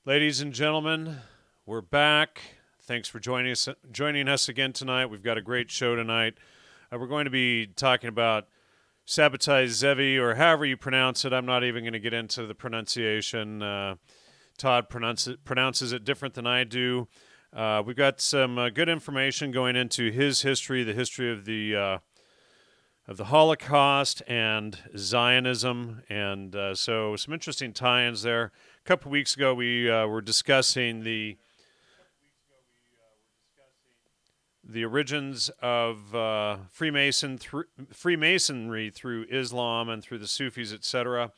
Ladies and gentlemen, we're back. Thanks for joining us again tonight. We've got a great show tonight. We're going to be talking about Sabbatai Zevi, or however you pronounce it. I'm not even going to get into the pronunciation. Todd pronounces it different than I do. We've got some good information going into his history, the history of the Holocaust and Zionism, and so some interesting tie-ins there. A couple weeks ago, we were discussing the origins of Freemasonry through Islam and through the Sufis, etc.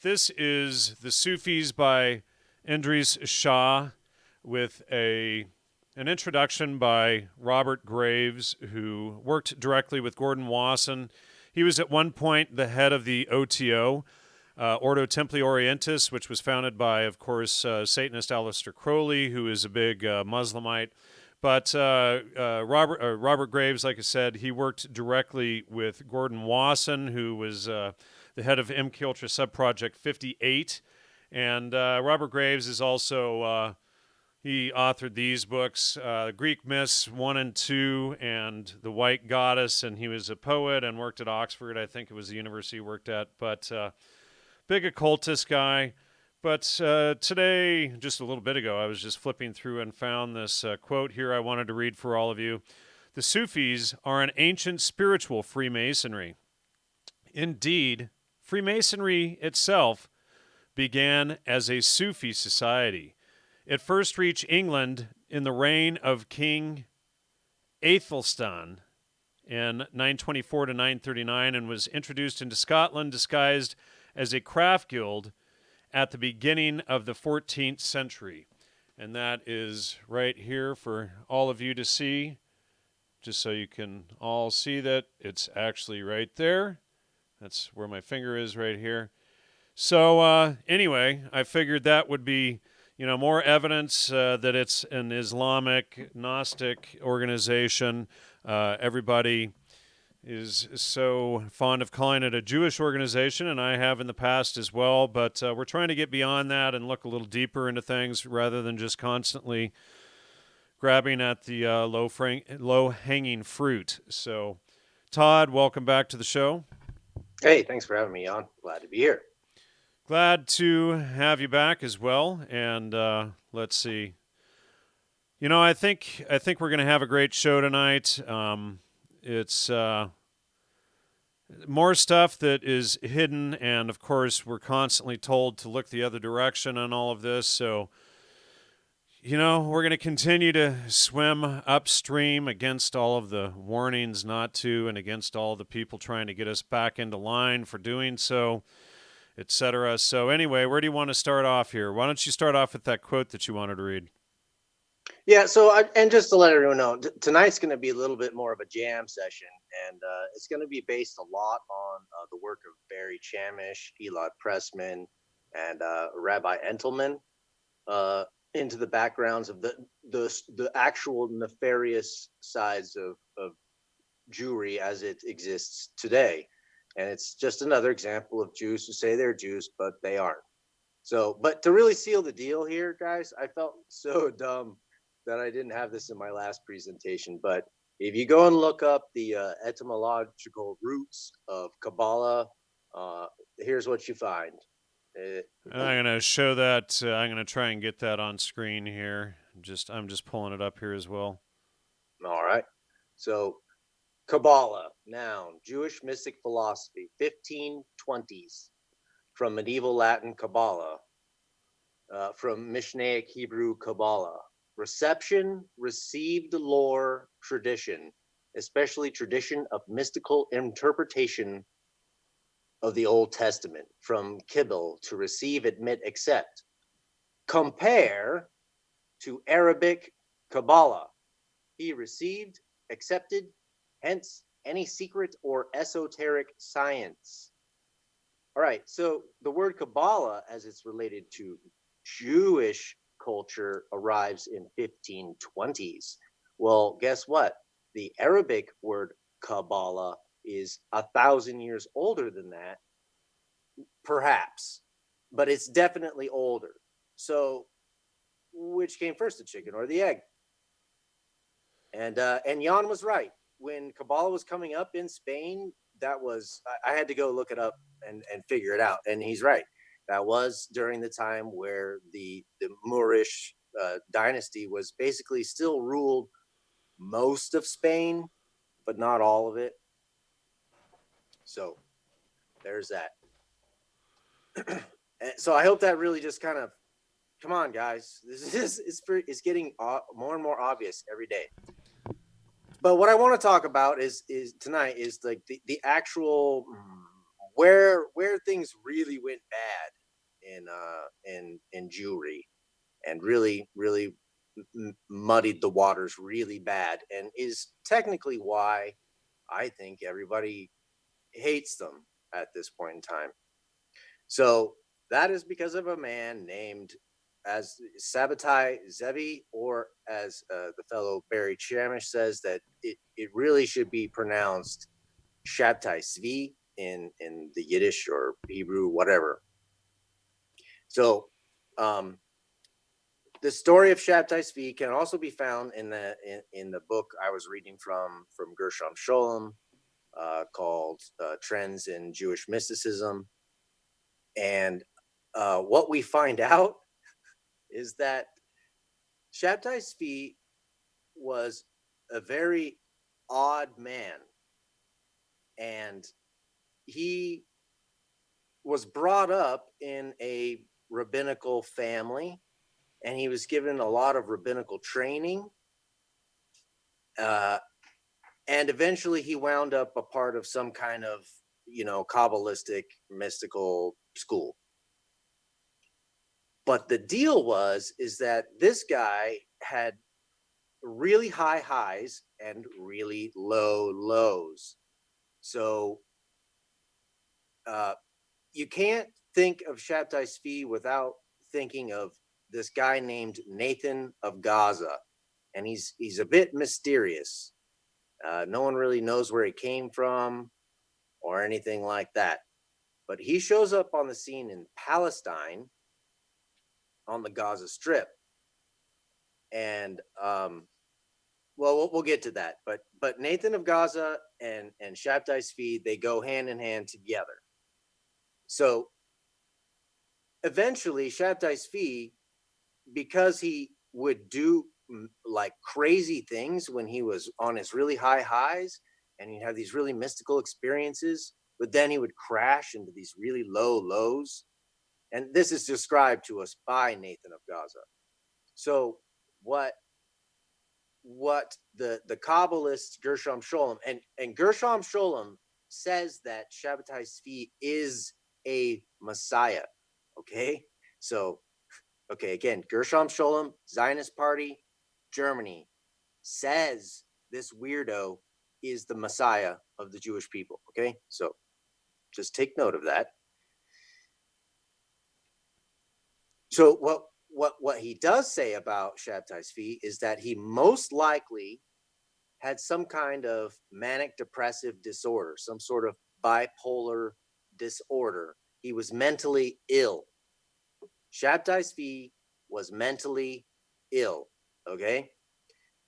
This is The Sufis by Idris Shah, with an introduction by Robert Graves, who worked directly with Gordon Wasson. He was at one point the head of the OTO, Ordo Templi Orientis, which was founded by, of course, Satanist Aleister Crowley, who is a big Muslimite. But Robert Graves, like I said, he worked directly with Gordon Wasson, who was the head of MKUltra Subproject 58. And Robert Graves is also, he authored these books, Greek Myths 1 and 2, and The White Goddess, and he was a poet and worked at Oxford. I think it was the university he worked at. But big occultist guy. But today, just a little bit ago, I was just flipping through and found this quote here I wanted to read for all of you. The Sufis are an ancient spiritual Freemasonry. Indeed, Freemasonry itself began as a Sufi society. It first reached England in the reign of King Aethelstan in 924 to 939 and was introduced into Scotland disguised as a craft guild at the beginning of the 14th century. And that is right here for all of you to see, just so you can all see that it's actually right there. That's where my finger is, right here. So anyway, I figured that would be, more evidence that it's an Islamic Gnostic organization. Everybody is so fond of calling it a Jewish organization, and I have in the past as well, but we're trying to get beyond that and look a little deeper into things rather than just constantly grabbing at the low-hanging fruit. So, Todd, welcome back to the show. Hey, thanks for having me on. Glad to be here. Glad to have you back as well, and let's see. I think we're going to have a great show tonight. It's more stuff that is hidden, and of course, we're constantly told to look the other direction on all of this. So, we're going to continue to swim upstream against all of the warnings not to, and against all the people trying to get us back into line for doing so, etc. So, anyway, where do you want to start off here? Why don't you start off with that quote that you wanted to read? Yeah, and just to let everyone know, tonight's going to be a little bit more of a jam session, and it's going to be based a lot on the work of Barry Chamish, Elad Pressman, and Rabbi Entelman, into the backgrounds of the actual nefarious sides of Jewry as it exists today. And it's just another example of Jews who say they're Jews, but they aren't. So, but to really seal the deal here, guys, I felt so dumb that I didn't have this in my last presentation. But if you go and look up the etymological roots of Kabbalah, here's what you find. I'm going to show that. I'm going to try and get that on screen here. I'm just pulling it up here as well. All right. So, Kabbalah, noun, Jewish mystic philosophy, 1520s, from medieval Latin Kabbalah, from Mishnaic Hebrew Kabbalah. Reception, received lore, tradition, especially tradition of mystical interpretation of the Old Testament, from Kibbel, to receive, admit, accept. Compare to Arabic Kabbalah. He received, accepted, hence any secret or esoteric science. All right, so the word Kabbalah, as it's related to Jewish culture, arrives in 1520s. Well, guess what? The Arabic word Kabbalah is 1,000 years older than that, perhaps, but it's definitely older. So which came first, the chicken or the egg? And Jan was right. When Kabbalah was coming up in Spain, that was I had to go look it up and figure it out. And he's right. That was during the time where the Moorish dynasty was basically still ruled most of Spain, but not all of it. So there's that. So I hope that really just kind of come on, guys. This is getting more and more obvious every day. But what I want to talk about is tonight is like the actual where things really went bad in Jewry and really muddied the waters really bad, and is technically why I think everybody hates them at this point in time. So that is because of a man named as Sabbatai Zevi, or as the fellow Barry Chamish says, that it really should be pronounced Sabbatai Zevi in the Yiddish or Hebrew, whatever. So the story of Sabbatai Zevi can also be found in the book I was reading from Gershom Scholem called Trends in Jewish Mysticism. And what we find out is that Sabbatai Zevi was a very odd man, and he was brought up in a rabbinical family, and he was given a lot of rabbinical training. Uh, and eventually he wound up a part of some kind of, Kabbalistic mystical school. But the deal is that this guy had really high highs and really low lows. So you can't think of Sabbatai Zevi without thinking of this guy named Nathan of Gaza, and he's a bit mysterious. No one really knows where he came from or anything like that. But he shows up on the scene in Palestine on the Gaza Strip, and we'll get to that. But Nathan of Gaza and Sabbatai Zevi, they go hand in hand together. So eventually, Sabbatai Zevi, because he would do like crazy things when he was on his really high highs, and he'd have these really mystical experiences, but then he would crash into these really low lows. And this is described to us by Nathan of Gaza. So what the Kabbalist Gershom Scholem, and Gershom Scholem says that Sabbatai Zevi is a Messiah. Okay, so again, Gershom Scholem, Zionist Party, Germany, says this weirdo is the Messiah of the Jewish people. Okay, so just take note of that. So what he does say about Sabbatai Zevi is that he most likely had some kind of manic depressive disorder, some sort of bipolar disorder. He was mentally ill. Sabbatai Zevi was mentally ill. Okay.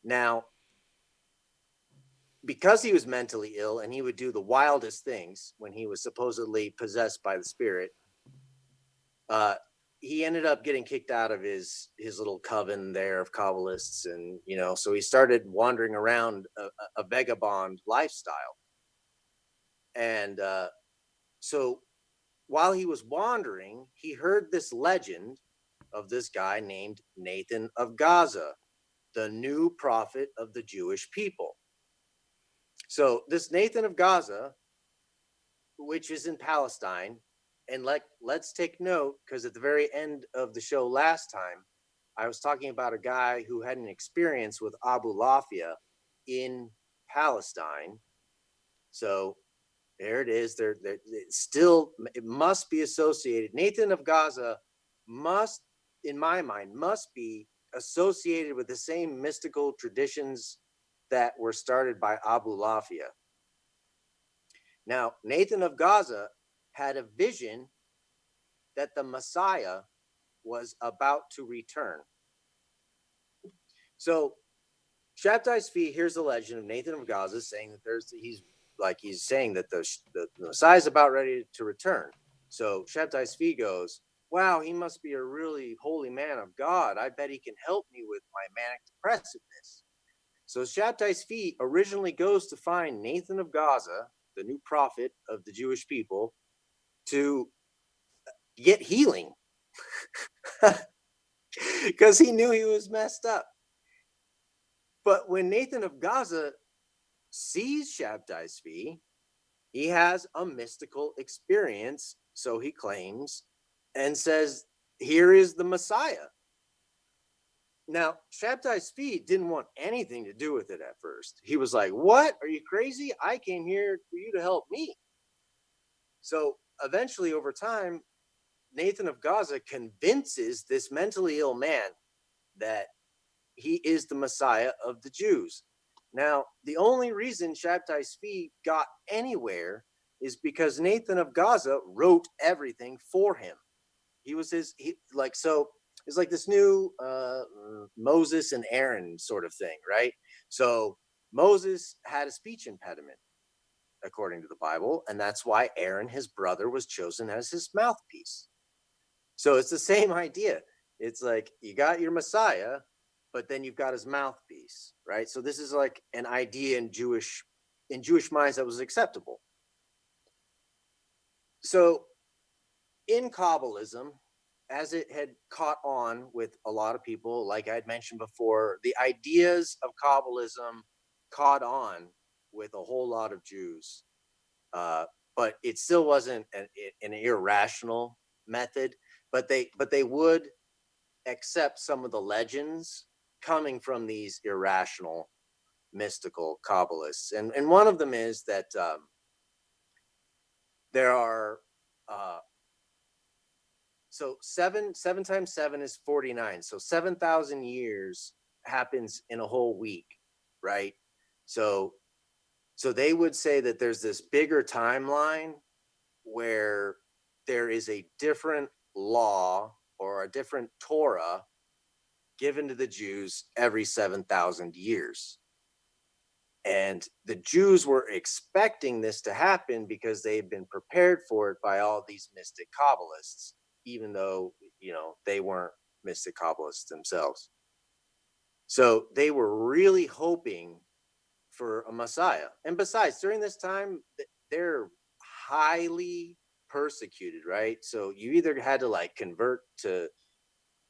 Now, because he was mentally ill and he would do the wildest things when he was supposedly possessed by the spirit, he ended up getting kicked out of his little coven there of Kabbalists, and so he started wandering around a vagabond lifestyle. And so while he was wandering, he heard this legend of this guy named Nathan of Gaza, the new prophet of the Jewish people. So this Nathan of Gaza, which is in Palestine, and let's take note, because at the very end of the show last time, I was talking about a guy who had an experience with Abu Lafia in Palestine. So there it is. There still, it must be associated. Nathan of Gaza must, in my mind, must be associated with the same mystical traditions that were started by Abu Lafia. Now, Nathan of Gaza had a vision that the Messiah was about to return. So Shabtai Tzvi here's the legend of Nathan of Gaza saying that he's saying that the Messiah is about ready to return. So Shabtai Tzvi goes, wow, he must be a really holy man of God. I bet he can help me with my manic depressiveness. So Shabtai Tzvi originally goes to find Nathan of Gaza, the new prophet of the Jewish people, to get healing because he knew he was messed up. But when Nathan of Gaza sees Shabtai Tzvi, he has a mystical experience, so he claims, and says, here is the Messiah. Now, Shabtai Tzvi didn't want anything to do with it at first. He was like, what? Are you crazy? I came here for you to help me. So eventually, over time, Nathan of Gaza convinces this mentally ill man that he is the Messiah of the Jews. Now, the only reason Shabtai Tzvi got anywhere is because Nathan of Gaza wrote everything for him. He was it's like this new Moses and Aaron sort of thing, right? So Moses had a speech impediment, according to the Bible, and that's why Aaron, his brother, was chosen as his mouthpiece. So it's the same idea. It's like you got your Messiah, but then you've got his mouthpiece, right? So this is like an idea in Jewish minds that was acceptable. So in Kabbalism, as it had caught on with a lot of people, like I had mentioned before, the ideas of Kabbalism caught on with a whole lot of Jews, but it still wasn't an irrational method. But they would accept some of the legends coming from these irrational mystical Kabbalists, and one of them is that there are so seven times seven is 49. So 7,000 years happens in a whole week, right? So they would say that there's this bigger timeline where there is a different law or a different Torah given to the Jews every 7,000 years. And the Jews were expecting this to happen because they had been prepared for it by all these mystic Kabbalists, even though, they weren't mystic Kabbalists themselves. So they were really hoping for a Messiah. And besides, during this time, they're highly persecuted, right? So you either had to like convert to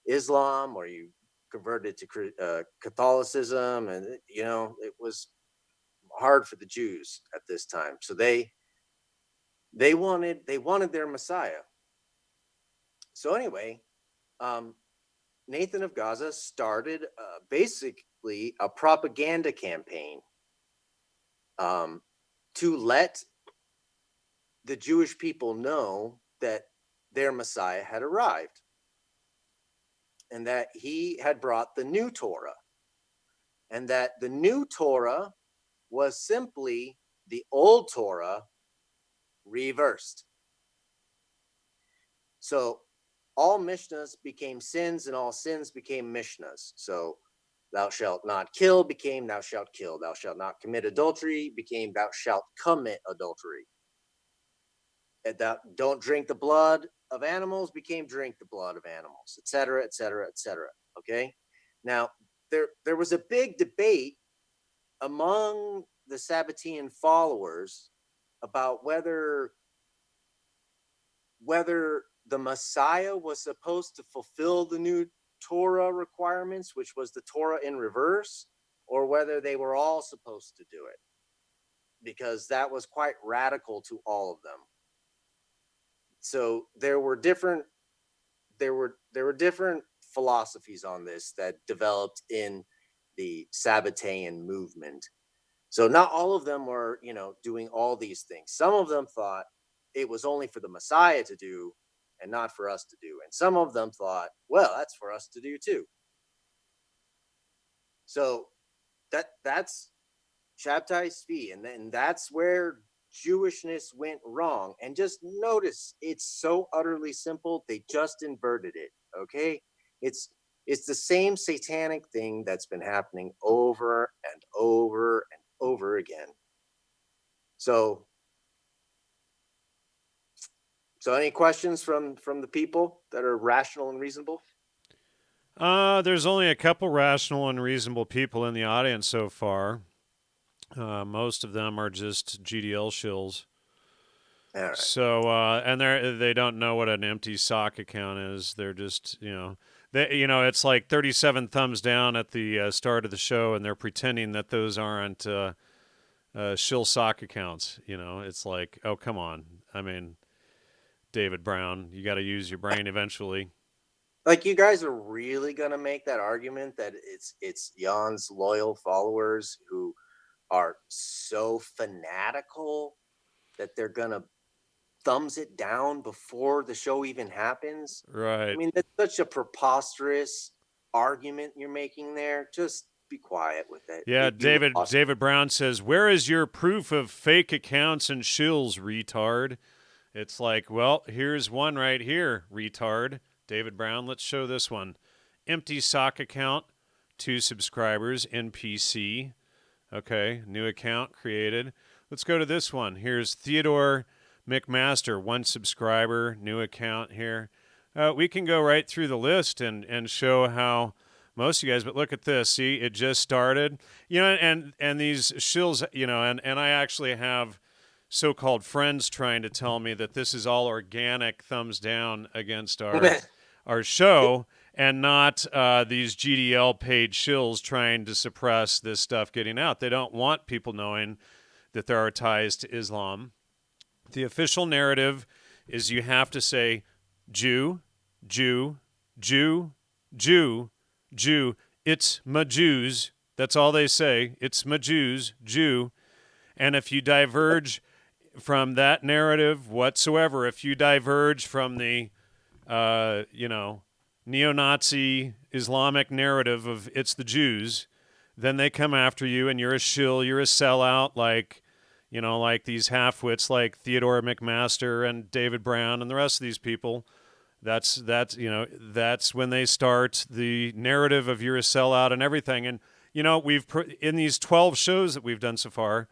Islam or you converted to Catholicism, and it was hard for the Jews at this time. So they wanted their Messiah. So anyway, um, Nathan of Gaza started basically a propaganda campaign um, to let the Jewish people know that their Messiah had arrived and that he had brought the new Torah, and that the new Torah was simply the old Torah reversed. So all Mishnahs became sins and all sins became Mishnahs. So thou shalt not kill became thou shalt kill. Thou shalt not commit adultery became thou shalt commit adultery. And thou don't drink the blood of animals became drink the blood of animals, etc., etc., etc. Okay. Now there was a big debate among the Sabbatean followers about whether the Messiah was supposed to fulfill the new Torah requirements, which was the Torah in reverse, or whether they were all supposed to do it, because that was quite radical to all of them. So there were different philosophies on this that developed in the Sabbatean movement. So not all of them were, doing all these things. Some of them thought it was only for the Messiah to do and not for us to do. And some of them thought, well, that's for us to do too. So that's Shabtai Tzvi, and then that's where Jewishness went wrong. And just notice, it's so utterly simple. They just inverted it. Okay, it's It's the same satanic thing that's been happening over and over and over again. So any questions from the people that are rational and reasonable? There's only a couple rational and reasonable people in the audience so far. Most of them are just GDL shills. All right. So, and they don't know what an empty sock account is. They're just, it's like 37 thumbs down at the start of the show, and they're pretending that those aren't shill sock accounts. It's like, oh, come on. I mean, David Brown, you got to use your brain eventually. Like, you guys are really gonna make that argument that it's Jan's loyal followers who are so fanatical that they're gonna thumbs it down before the show even happens? I Right. mean, that's such a preposterous argument you're making there. Just be quiet with it. Yeah, You David lost. David Brown says, "Where is your proof of fake accounts and shills, retard?" It's like, well, here's one right here, retard. David Brown, let's show this one. Empty sock account, 2 subscribers, NPC. Okay, new account created. Let's go to this one. Here's Theodore McMaster, 1 subscriber, new account here. We can go right through the list and show how most of you guys, but look at this. See, it just started. And these shills, and I actually have so-called friends trying to tell me that this is all organic thumbs down against our show and not these GDL paid shills trying to suppress this stuff getting out. They don't want people knowing that there are ties to Islam. The official narrative is you have to say Jew, Jew, Jew, Jew, Jew. It's my Jews. That's all they say. It's my Jews, Jew. And if you diverge from that narrative whatsoever, if you diverge from the, neo-Nazi Islamic narrative of it's the Jews, then they come after you and you're a shill, you're a sellout, like these half-wits like Theodore McMaster and David Brown and the rest of these people. That's when they start the narrative of you're a sellout and everything. And we've in these 12 shows that we've done so far,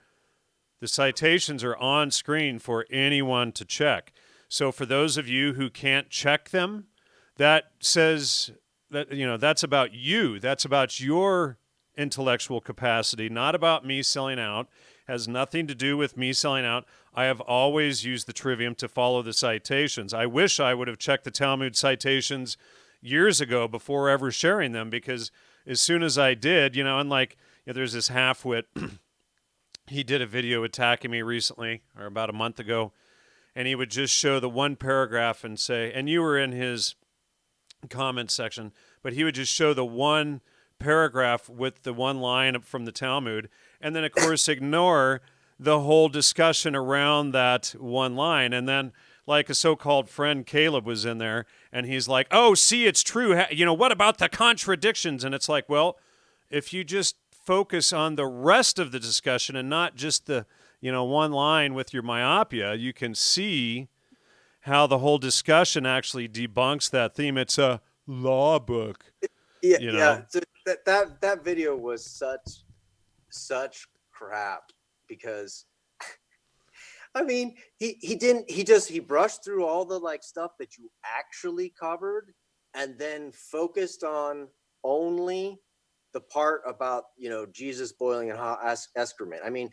the citations are on screen for anyone to check. So for those of you who can't check them, that says that that's about you. That's about your intellectual capacity, not about me selling out. Has nothing to do with me selling out. I have always used the trivium to follow the citations. I wish I would have checked the Talmud citations years ago before ever sharing them, because as soon as I did, there's this halfwit. He did a video attacking me recently, or about a month ago, and he would just show the one paragraph and say, and you were in his comment section, but he would just show the one paragraph with the one line from the Talmud, and then, of course, ignore the whole discussion around that one line. And then, like, a so-called friend, Caleb, was in there, and he's like, oh, see, it's true. What about the contradictions? And it's like, well, if you just focus on the rest of the discussion and not just the, one line with your myopia, you can see how the whole discussion actually debunks that theme. It's a law book. Yeah, yeah. So that video was such crap, because I mean, he brushed through all the stuff that you actually covered, and then focused on only the part about Jesus boiling in hot excrement. I mean,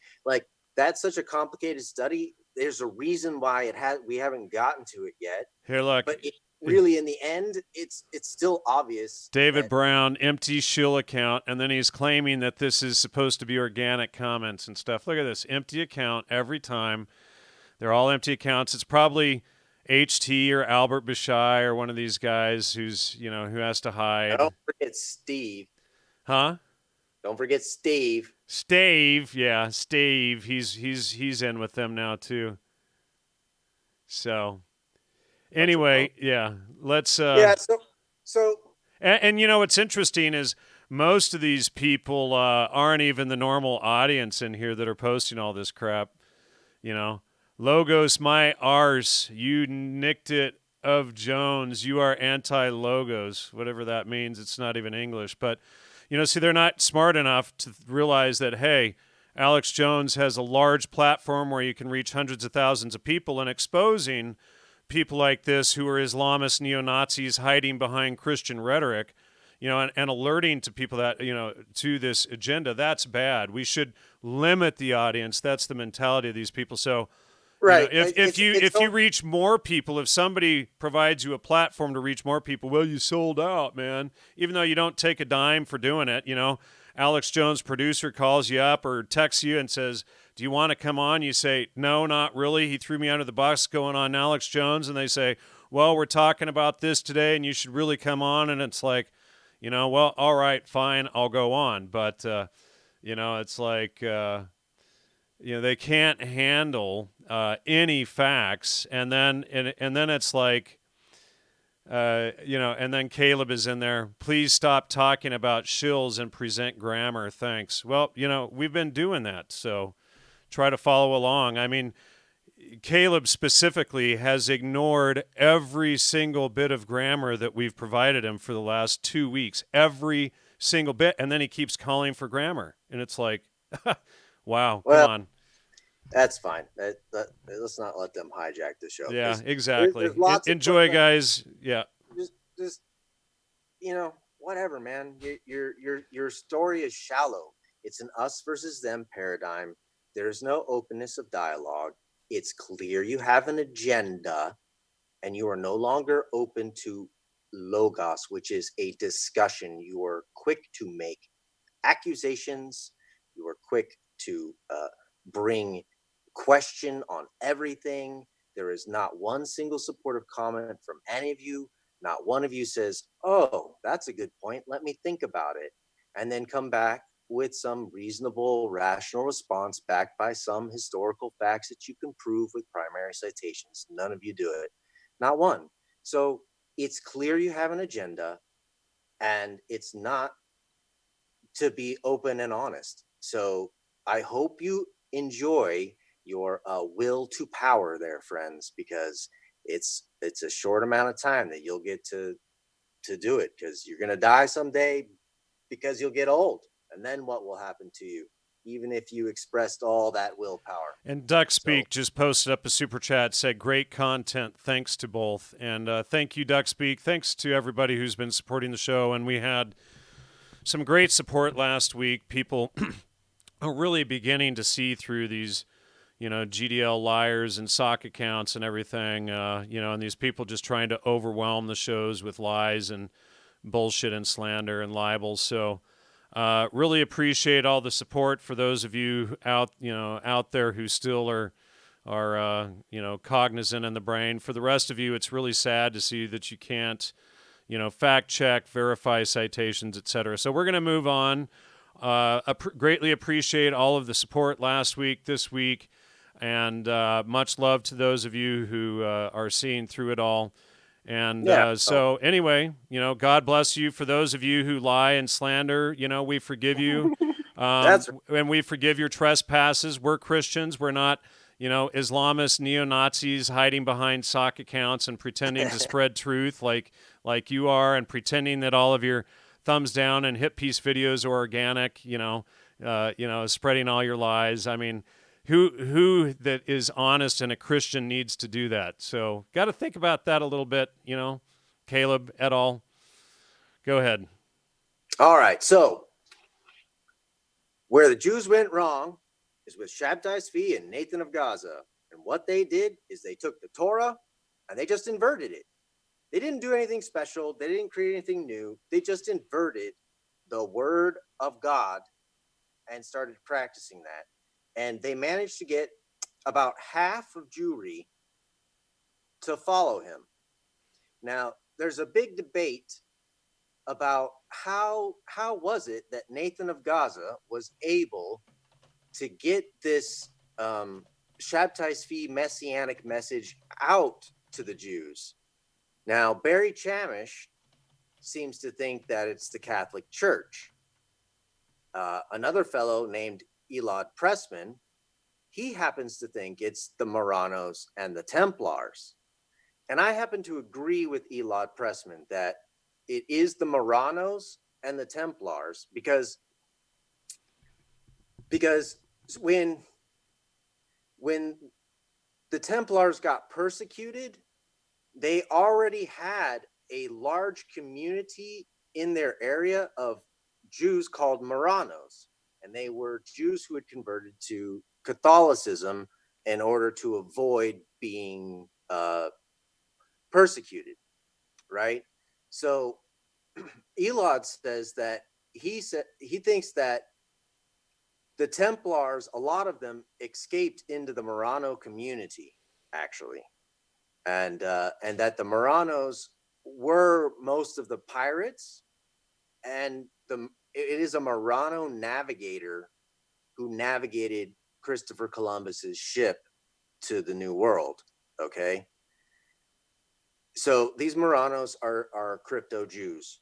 that's such a complicated study. There's a reason why we haven't gotten to it yet. Here, look. But really, in the end, it's still obvious. David Brown, empty shill account, and then he's claiming that this is supposed to be organic comments and stuff. Look at this, empty account every time. They're all empty accounts. It's probably HT or Albert Bashai or one of these guys who's who has to hide. Don't forget Steve. Huh? Don't forget Steve. Steve, yeah, Steve. He's in with them now too. So anyway, yeah, let's. Yeah. So. And what's interesting is most of these people aren't even the normal audience in here that are posting all this crap. Logos, my arse, you nicked it of Jones, you are anti-logos, whatever that means. It's not even English. But, see, they're not smart enough to realize that, hey, Alex Jones has a large platform where you can reach hundreds of thousands of people, and exposing people like this who are Islamist neo-Nazis hiding behind Christian rhetoric, and alerting to people that, to this agenda, that's bad. We should limit the audience. That's the mentality of these people. So, Right. if you reach more people, if somebody provides you a platform to reach more people, well, you sold out, man. Even though you don't take a dime for doing it, Alex Jones, producer, calls you up or texts you and says, "Do you want to come on?" You say, "No, not really. He threw me under the bus going on Alex Jones." And they say, "Well, we're talking about this today, and you should really come on." And it's like, well, all right, fine, I'll go on. But it's like. They can't handle any facts, and then it's like, and then Caleb is in there. Please stop talking about shills and present grammar. Thanks. Well, we've been doing that, so try to follow along. I mean, Caleb specifically has ignored every single bit of grammar that we've provided him for the last 2 weeks, every single bit, and then he keeps calling for grammar, and it's like, wow, come Well, on. that's fine. Let's not let them hijack the show. Yeah, exactly. There's lots Enjoy, of guys. Yeah. just whatever, man. Your story is shallow. It's an us versus them paradigm. There's no openness of dialogue. It's clear you have an agenda, and you are no longer open to logos, which is a discussion. You are quick to make accusations. You are quick to bring question on everything. There is not one single supportive comment from any of you. Not one of you says, "Oh, that's a good point. Let me think about it," and then come back with some reasonable, rational response backed by some historical facts that you can prove with primary citations. None of you do it. Not one. So it's clear you have an agenda, and it's not to be open and honest. So I hope you enjoy your will to power there, friends, because it's a short amount of time that you'll get to do it, because you're going to die someday, because you'll get old. And then what will happen to you, even if you expressed all that willpower? And Duck Speak just posted up a super chat, said, "Great content. Thanks to both." And thank you, Duck Speak. Thanks to everybody who's been supporting the show. And we had some great support last week. People are really beginning to see through these, GDL liars and sock accounts and everything, and these people just trying to overwhelm the shows with lies and bullshit and slander and libels. So really appreciate all the support for those of you out there who still are cognizant in the brain. For the rest of you, it's really sad to see that you can't, fact check, verify citations, etc. So we're going to move on. Greatly appreciate all of the support last week, this week, and much love to those of you who are seeing through it all. And so anyway, God bless you. For those of you who lie and slander, we forgive you. And we forgive your trespasses. We're Christians. We're not, Islamist neo-Nazis hiding behind sock accounts and pretending to spread truth like you are, and pretending that all of your thumbs down and hit piece videos are organic, spreading all your lies. I mean, who that is honest and a Christian needs to do that? So got to think about that a little bit, Caleb et al. Go ahead. All right. So where the Jews went wrong is with Sabbatai Zevi and Nathan of Gaza. And what they did is they took the Torah and they just inverted it. They didn't do anything special. They didn't create anything new. They just inverted the word of God and started practicing that. And they managed to get about half of Jewry to follow him. Now, there's a big debate about how was it that Nathan of Gaza was able to get this Sabbatai Zevi messianic message out to the Jews. Now, Barry Chamish seems to think that it's the Catholic Church. Another fellow named Elad Pressman, he happens to think it's the Marranos and the Templars. And I happen to agree with Elad Pressman that it is the Marranos and the Templars, because when when the Templars got persecuted, they already had a large community in their area of Jews called Marranos, and they were Jews who had converted to Catholicism in order to avoid being persecuted, right? So Elad says that he thinks that the Templars, a lot of them escaped into the Marrano community, actually, and that the Marranos were most of the pirates, and it is a Marrano navigator who navigated Christopher Columbus's ship to the New World. Okay, so these Marranos are crypto Jews,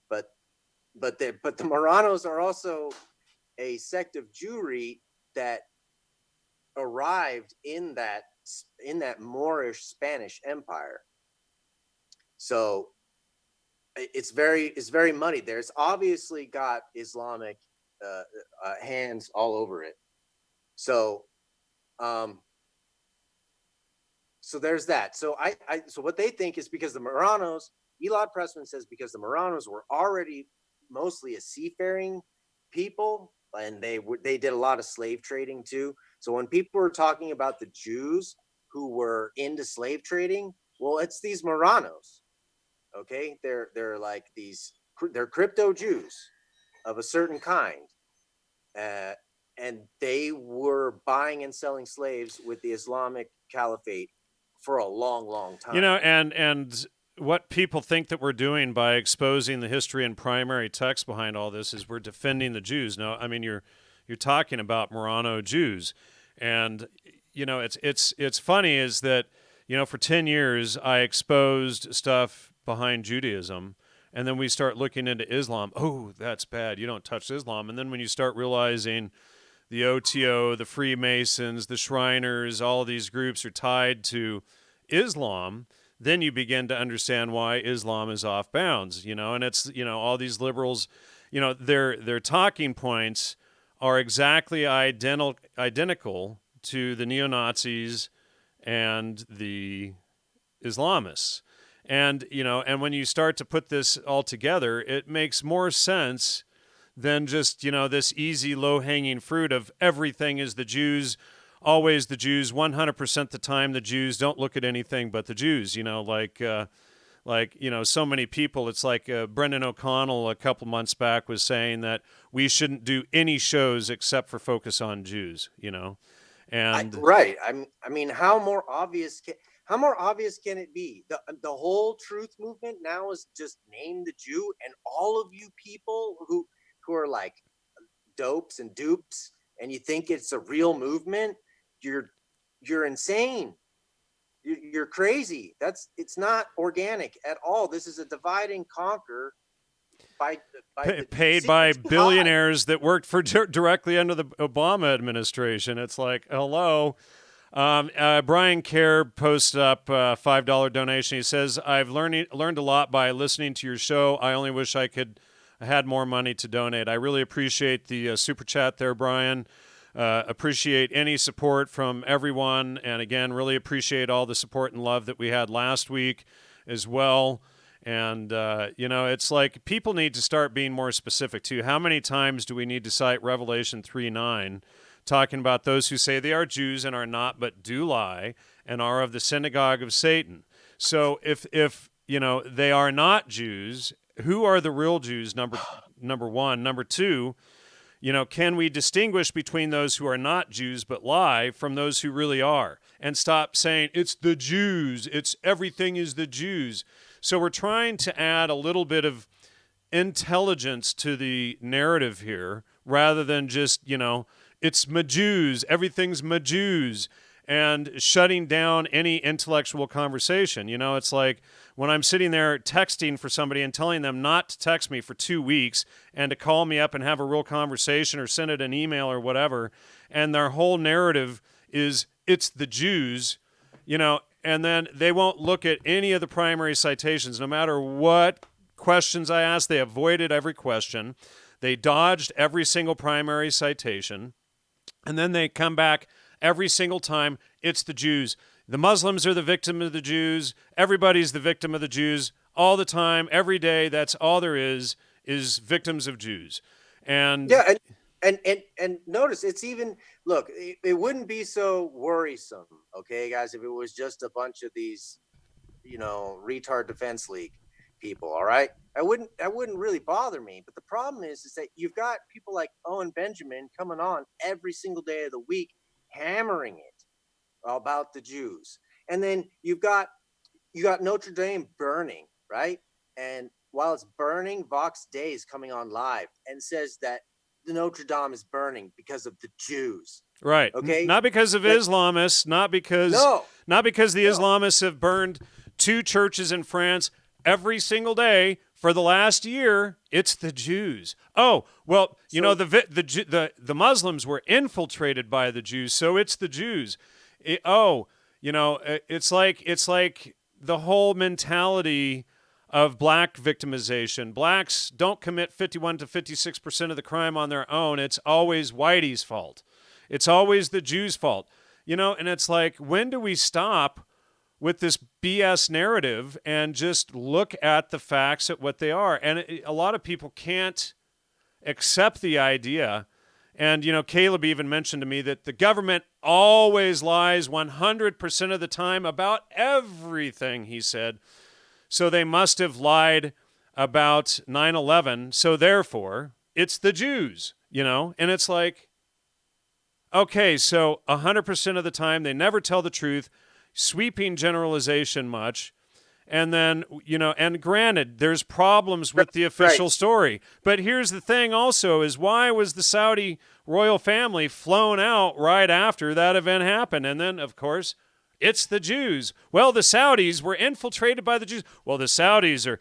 but the Marranos are also a sect of Jewry that arrived in that Moorish Spanish Empire. So it's very muddy there. It's obviously got Islamic hands all over it. So um, so there's that. So so what they think is because the Marranos, Elad Pressman says, because the Marranos were already mostly a seafaring people, and they did a lot of slave trading too. So when people were talking about the Jews who were into slave trading, well, it's these Marranos. Okay, they're like they're crypto Jews of a certain kind, uh, and they were buying and selling slaves with the Islamic Caliphate for a long, long time. And what people think that we're doing by exposing the history and primary text behind all this is we're defending the Jews. No, I mean you're talking about Marrano Jews, and it's funny is that for 10 years I exposed stuff behind Judaism, and then we start looking into Islam. Oh, that's bad. You don't touch Islam. And then when you start realizing the OTO, the Freemasons, the Shriners, all of these groups are tied to Islam, then you begin to understand why Islam is off bounds, and it's, all these liberals, their talking points are exactly identical to the neo-Nazis and the Islamists. And when you start to put this all together, it makes more sense than just, this easy, low-hanging fruit of everything is the Jews, always the Jews, 100% the time the Jews, don't look at anything but the Jews, so many people. It's like Brendan O'Connell a couple months back was saying that we shouldn't do any shows except for focus on Jews, and Right. I mean, how more obvious can it be? The whole truth movement now is just name the Jew, and all of you people who are like dopes and dupes, and you think it's a real movement, you're insane. You're crazy. It's not organic at all. This is a divide and conquer by paid by secret billionaires that worked for directly under the Obama administration. It's like, hello. Brian Kerr posted up a $5 donation. He says, I've learned a lot by listening to your show. I only wish I had more money to donate. I really appreciate the super chat there, Brian. Appreciate any support from everyone. And again, really appreciate all the support and love that we had last week as well. And, it's like people need to start being more specific, too. How many times do we need to cite Revelation 3:9, talking about those who say they are Jews and are not, but do lie, and are of the synagogue of Satan? So if they are not Jews, who are the real Jews, number one? Number two, can we distinguish between those who are not Jews but lie from those who really are? And stop saying, it's the Jews, everything is the Jews. So we're trying to add a little bit of intelligence to the narrative here, rather than just, it's Jews, everything's Jews, and shutting down any intellectual conversation. It's like when I'm sitting there texting for somebody and telling them not to text me for 2 weeks and to call me up and have a real conversation or send it an email or whatever, and their whole narrative is it's the Jews, and then they won't look at any of the primary citations. No matter what questions I asked, they avoided every question. They dodged every single primary citation. And then they come back every single time. It's the Jews. The Muslims are the victim of the Jews. Everybody's the victim of the Jews all the time, every day. That's all there is victims of Jews. And yeah, and notice it's even look. It wouldn't be so worrisome, okay, guys, if it was just a bunch of these, retard defense league people. All right, that wouldn't really bother me. But the problem is that you've got people like Owen Benjamin coming on every single day of the week, hammering it about the Jews, and then you got Notre Dame burning, right? And while it's burning, Vox Day is coming on live and says that the Notre Dame is burning because of the Jews. right, Okay, not because of Islamists, not because no, the Islamists have burned 2 churches in France every single day for the last year. It's the Jews. Oh, well, the Muslims were infiltrated by the Jews, so it's the Jews. It's like the whole mentality of black victimization. Blacks don't commit 51 to 56% of the crime on their own. It's always Whitey's fault. It's always the Jews' fault. And it's like, when do we stop with this BS narrative and just look at the facts at what they are? And a lot of people can't accept the idea. And, Caleb even mentioned to me that the government always lies 100% of the time about everything, he said. So they must have lied about 9/11. So therefore, it's the Jews, And it's like, okay, so 100% of the time they never tell the truth, sweeping generalization much. And then, and granted, there's problems with the official story. But here's the thing also is, why was the Saudi royal family flown out right after that event happened? And then, of course, it's the Jews. Well, the Saudis were infiltrated by the Jews. Well, the Saudis are,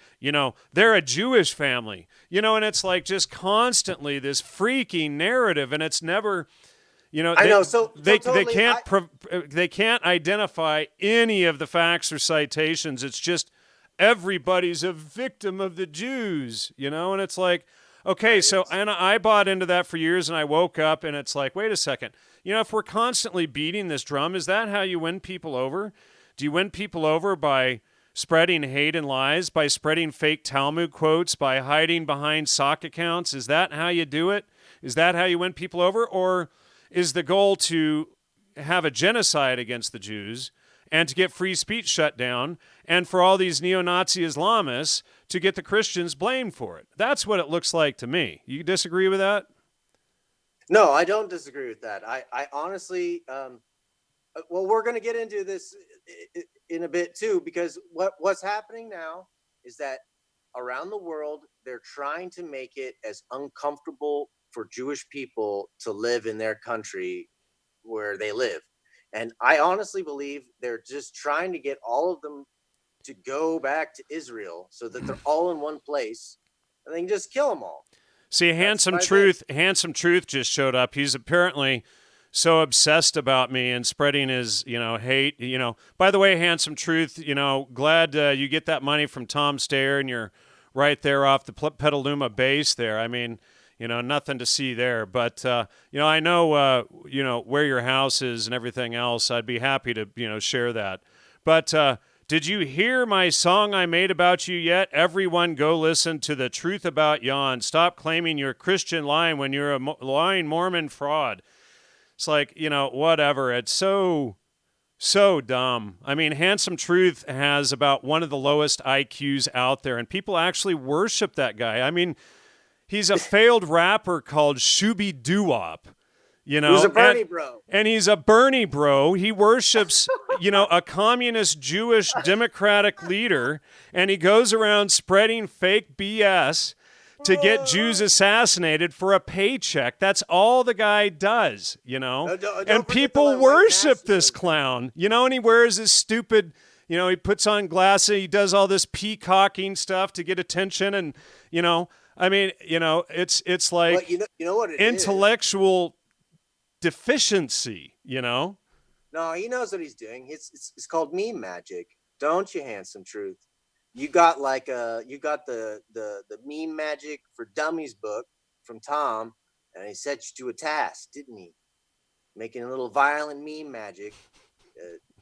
they're a Jewish family. And it's like just constantly this freaking narrative, and it's never... I know. They can't identify any of the facts or citations. It's just everybody's a victim of the Jews, and it's like, okay, so and I bought into that for years, and I woke up and it's like, wait a second, if we're constantly beating this drum, is that how you win people over? Do you win people over by spreading hate and lies, by spreading fake Talmud quotes, by hiding behind sock accounts? Is that how you do it? Is that how you win people over? Or is the goal to have a genocide against the Jews and to get free speech shut down and for all these neo-Nazi Islamists to get the Christians blamed for it? That's what it looks like to me. You disagree with that? No, I don't disagree with that. I honestly, well, we're going to get into this in a bit too, because what's happening now is that around the world, they're trying to make it as uncomfortable for Jewish people to live in their country where they live. And I honestly believe they're just trying to get all of them to go back to Israel so that they're all in one place and they can just kill them all. See, Handsome Truth just showed up. He's apparently so obsessed about me and spreading his, hate. By the way, Handsome Truth, glad you get that money from Tom Stayer and you're right there off the Petaluma base there. I mean, nothing to see there. But, I know, where your house is and everything else. I'd be happy to, share that. But did you hear my song I made about you yet? Everyone go listen to The Truth About Yon. Stop claiming you're Christian lying when you're a lying Mormon fraud. It's like, whatever. It's so dumb. I mean, Handsome Truth has about one of the lowest IQs out there, and people actually worship that guy. I mean, he's a failed rapper called Shooby Doo-Wop. Who's a Bernie bro. And he's a Bernie bro. He worships, a communist Jewish democratic leader, and he goes around spreading fake BS to get Jews assassinated for a paycheck. That's all the guy does, and people worship this clown, and he wears his stupid, he puts on glasses, he does all this peacocking stuff to get attention, and, I mean, it's like you know what it intellectual deficiency, No, he knows what he's doing. It's called meme magic. Don't you, handsome truth? You got like you got the meme magic for dummies book from Tom, and he set you to a task, didn't he? Making a little violent meme magic,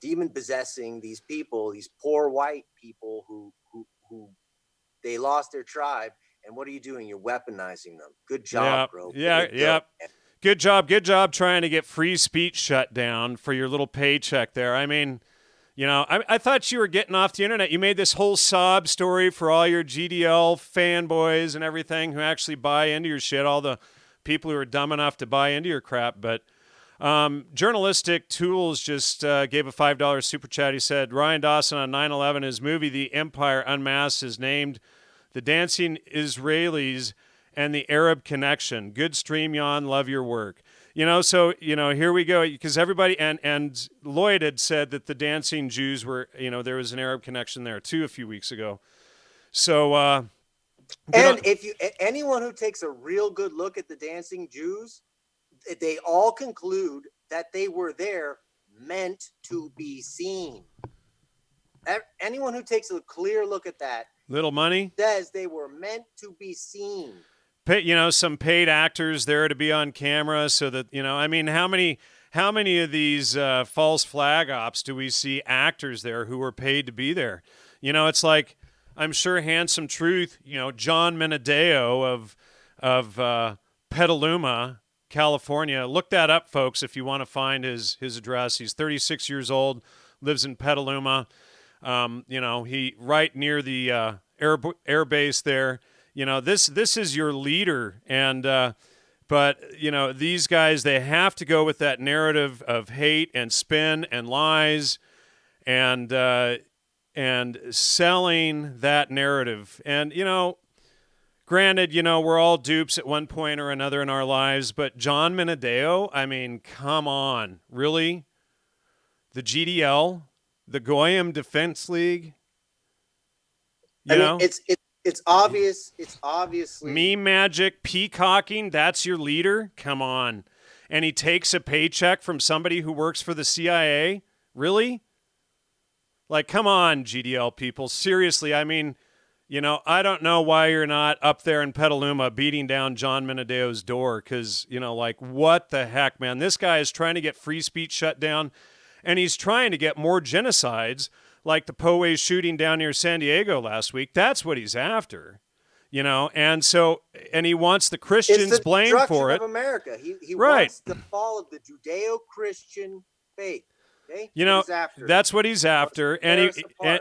demon possessing these people, these poor white people who they lost their tribe. And what are you doing? You're weaponizing them. Good job, Yeah, bro. Way yeah, to go. yeah. Good job trying to get free speech shut down for your little paycheck there. I mean, you know, I thought you were getting off the internet. You made this whole sob story for all your GDL fanboys and everything who actually buy into your shit, all the people who are dumb enough to buy into your crap. But Journalistic Tools just gave a $5 super chat. He said, Ryan Dawson on 9/11, his movie The Empire Unmasked is named The Dancing Israelis and the Arab Connection. Good stream, Jan. Love your work. You know, so, you know, here we go. Because everybody, and Lloyd had said that the dancing Jews were, you know, there was an Arab connection there too a few weeks ago. So, and if you, anyone who takes a real good look at the dancing Jews, they all conclude that they were there meant to be seen. Anyone who takes a clear look at that, little money, says they were meant to be seen. You know, some paid actors there to be on camera so that, you know, I mean, how many of these false flag ops do we see actors there who were paid to be there? You know, it's like, I'm sure Handsome Truth, you know, John Menadeo of Petaluma, California. Look that up, folks, if you want to find his address. He's 36 years old, lives in Petaluma. You know, he right near the air base there. You know, this is your leader, and but you know, these guys, they have to go with that narrative of hate and spin and lies, and selling that narrative. And you know, granted, you know, we're all dupes at one point or another in our lives, but John Menadeo, I mean, come on, really? The GDL, the Goyim Defense League. You know? It's obvious. It's obviously Meme magic, peacocking, that's your leader? Come on. And he takes a paycheck from somebody who works for the CIA? Really? Like, come on, GDL people. Seriously, I mean, you know, I don't know why you're not up there in Petaluma beating down John Menadeo's door because, you know, like, what the heck, man? This guy is trying to get free speech shut down, and he's trying to get more genocides like the Poway shooting down near San Diego last week. That's what he's after, you know. And so, and he wants the Christians blamed for it. Of America. He right. wants the fall of the Judeo-Christian faith. Okay? You know, that's what he's after. And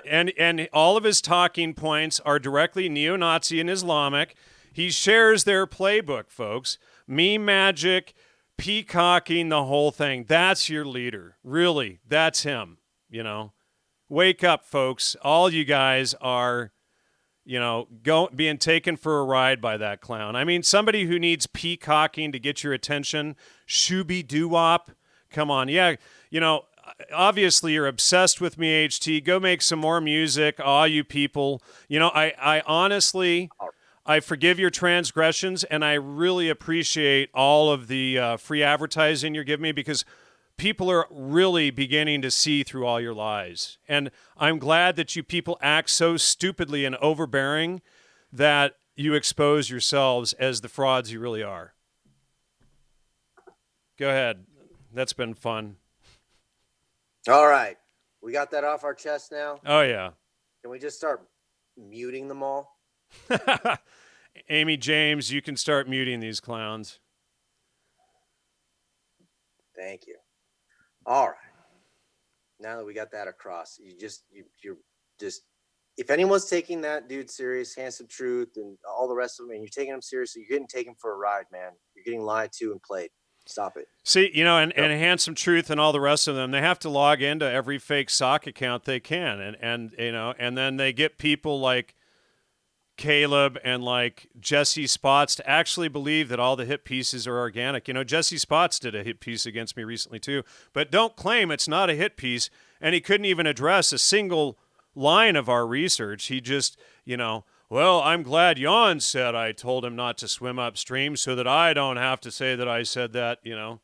and all of his talking points are directly neo-Nazi and Islamic. He shares their playbook, folks. Meme magic, peacocking, the whole thing. That's your leader. Really, that's him, you know. Wake up, folks. All you guys are, you know, being taken for a ride by that clown. I mean, somebody who needs peacocking to get your attention, shooby-doo-wop. Come on. Yeah, you know, obviously you're obsessed with me, HT. Go make some more music, all you people. You know, I honestly, I forgive your transgressions, and I really appreciate all of the free advertising you're giving me because people are really beginning to see through all your lies. And I'm glad that you people act so stupidly and overbearing that you expose yourselves as the frauds you really are. Go ahead. That's been fun. All right. We got that off our chest now? Oh, yeah. Can we just start muting them all? Amy James, you can start muting these clowns. Thank you. All right. Now that we got that across, you're just, if anyone's taking that dude serious, Handsome Truth and all the rest of them, and you're taking them seriously, you're getting taken for a ride, man. You're getting lied to and played. Stop it. See, you know, and Handsome Truth and all the rest of them, they have to log into every fake sock account they can. And you know, and then they get people like Caleb and like Jesse Spots to actually believe that all the hit pieces are organic. You know, Jesse Spots did a hit piece against me recently too, but don't claim it's not a hit piece. And he couldn't even address a single line of our research. He just, you know, well, I'm glad Jan said I told him not to swim upstream so that I don't have to say that I said that, you know.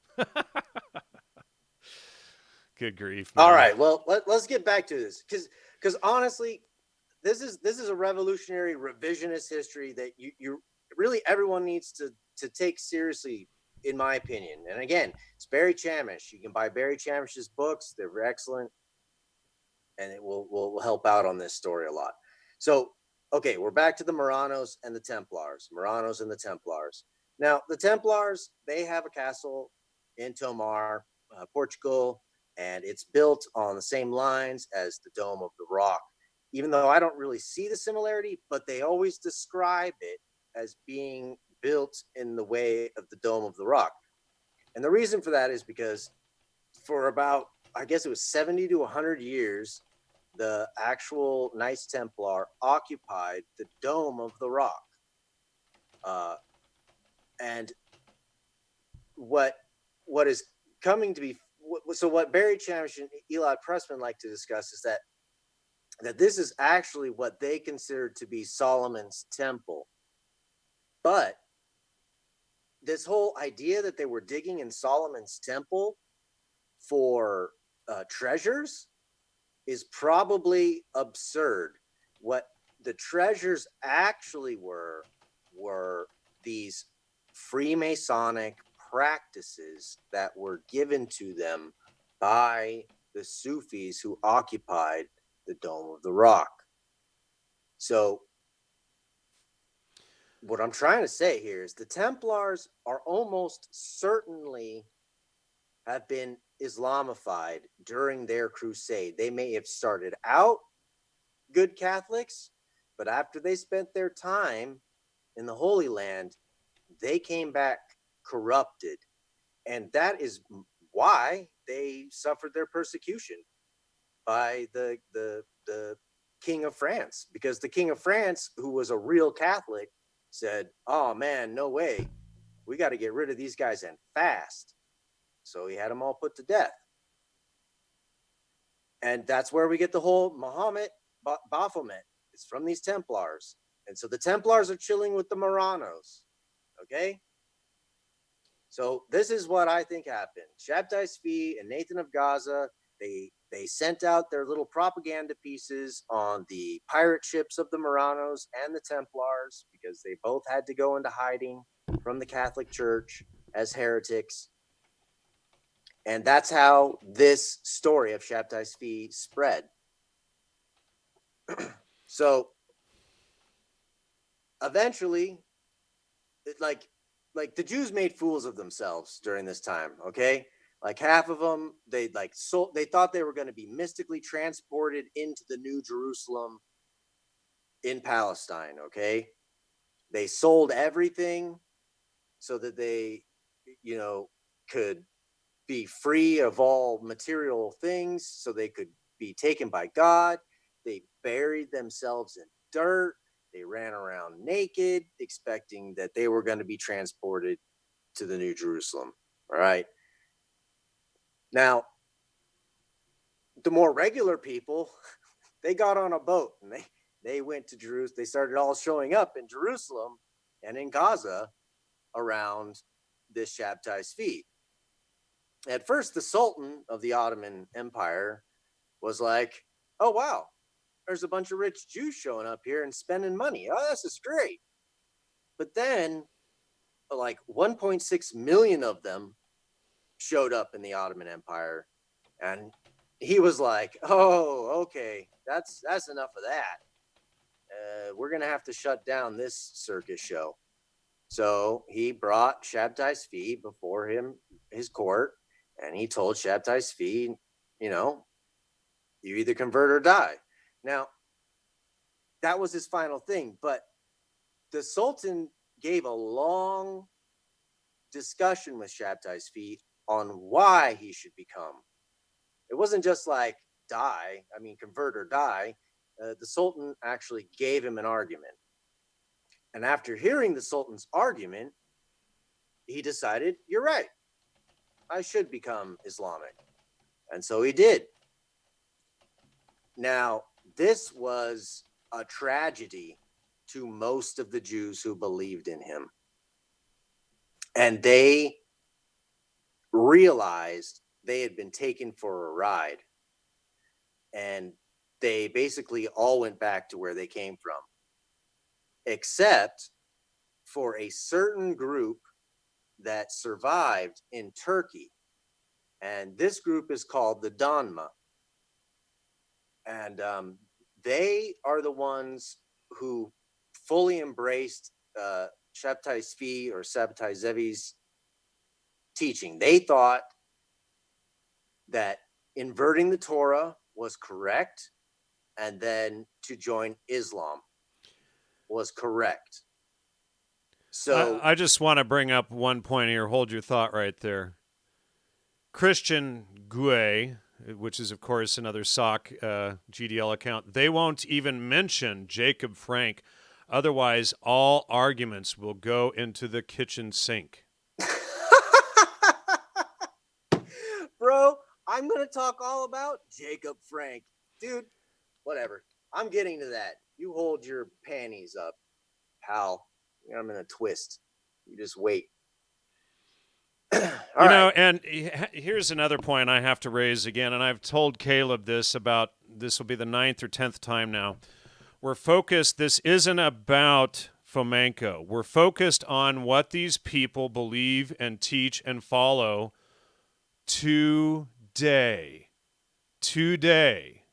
Good grief, All man. right, well, let's get back to this, because honestly, this is a revolutionary revisionist history that you really everyone needs to take seriously, in my opinion. And again, it's Barry Chamish. You can buy Barry Chamish's books; they're excellent, and it will help out on this story a lot. So, okay, we're back to the Marranos and the Templars. Marranos and the Templars. Now, the Templars, they have a castle in Tomar, Portugal, and it's built on the same lines as the Dome of the Rock. Even though I don't really see the similarity, but they always describe it as being built in the way of the Dome of the Rock. And the reason for that is because for about, I guess it was 70 to 100 years, the actual Knights Templar occupied the Dome of the Rock. And what is coming to be, so what Barry Chamish and Eli Pressman like to discuss is that this is actually what they considered to be Solomon's temple. But this whole idea that they were digging in Solomon's temple for treasures is probably absurd. What the treasures actually were these Freemasonic practices that were given to them by the Sufis who occupied the Dome of the Rock. So what I'm trying to say here is the Templars are almost certainly have been Islamified during their crusade. They may have started out good Catholics, but after they spent their time in the Holy Land, they came back corrupted. And that is why they suffered their persecution by the King of France, because the King of France, who was a real Catholic, said, "Oh man, no way. We got to get rid of these guys and fast." So he had them all put to death. And that's where we get the whole Muhammad Baphomet. It's from these Templars. And so the Templars are chilling with the Marranos. Okay? So this is what I think happened. Sabbatai Zevi and Nathan of Gaza, they sent out their little propaganda pieces on the pirate ships of the Marranos and the Templars, because they both had to go into hiding from the Catholic Church as heretics. And that's how this story of Sabbatai Zevi spread. So eventually, like the Jews made fools of themselves during this time. Okay, like half of them, they thought they were going to be mystically transported into the New Jerusalem in Palestine. Okay, they sold everything so that they, could be free of all material things, so they could be taken by God. They buried themselves in dirt. They ran around naked, expecting that they were going to be transported to the New Jerusalem. All right. Now, the more regular people, they got on a boat and they went to Jerusalem. They started all showing up in Jerusalem and in Gaza around this Sabbatai Zevi. At first, the Sultan of the Ottoman Empire was like, "Oh, wow, there's a bunch of rich Jews showing up here and spending money. Oh, this is great." But then, like 1.6 million of them showed up in the Ottoman Empire, and he was like, "Oh, okay, that's enough of that. We're gonna have to shut down this circus show." So he brought Sabbatai Zevi before his court, and he told Sabbatai Zevi, you either convert or die. Now, that was his final thing, but the Sultan gave a long discussion with Sabbatai Zevi on why he should become. It wasn't just like convert or die. The Sultan actually gave him an argument. And after hearing the Sultan's argument, he decided, "You're right. I should become Islamic." And so he did. Now, this was a tragedy to most of the Jews who believed in him. And they realized they had been taken for a ride, and they basically all went back to where they came from, except for a certain group that survived in Turkey. And this group is called the Donma. And they are the ones who fully embraced Sabbatai Zevi or Sabbatai Zevi's teaching. They thought that inverting the Torah was correct, and then to join Islam was correct. So I just want to bring up one point here. Hold your thought right there. Christian Gue, which is, of course, another SOC GDL account, they won't even mention Jacob Frank. Otherwise, all arguments will go into the kitchen sink. bro, I'm going to talk all about Jacob Frank. Dude, whatever. I'm getting to that. You hold your panties up, pal. I'm in a twist. You just wait. You know, and here's another point I have to raise again, and I've told Caleb this will be the 9th or 10th time now. We're focused, this isn't about Fomenko. We're focused on what these people believe and teach and follow today. Today.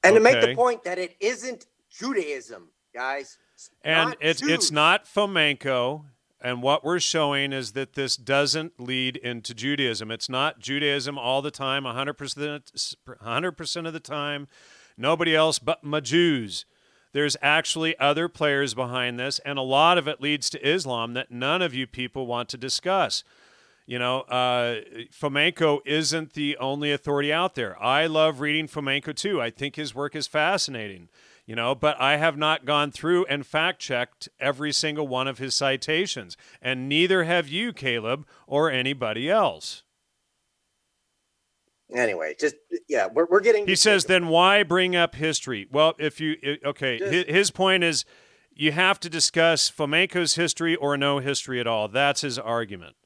And to make the point that it isn't Judaism, guys. And it's not Fomenko. And what we're showing is that this doesn't lead into Judaism. It's not Judaism all the time, 100% of the time. Nobody else but Jews. There's actually other players behind this, and a lot of it leads to Islam that none of you people want to discuss. You know, Fomenko isn't the only authority out there. I love reading Fomenko too. I think his work is fascinating. You know, but I have not gone through and fact-checked every single one of his citations, and neither have you, Caleb, or anybody else. Anyway, just, yeah, we're getting... He says, then why bring up history? Well, his point is you have to discuss Fomenko's history or no history at all. That's his argument.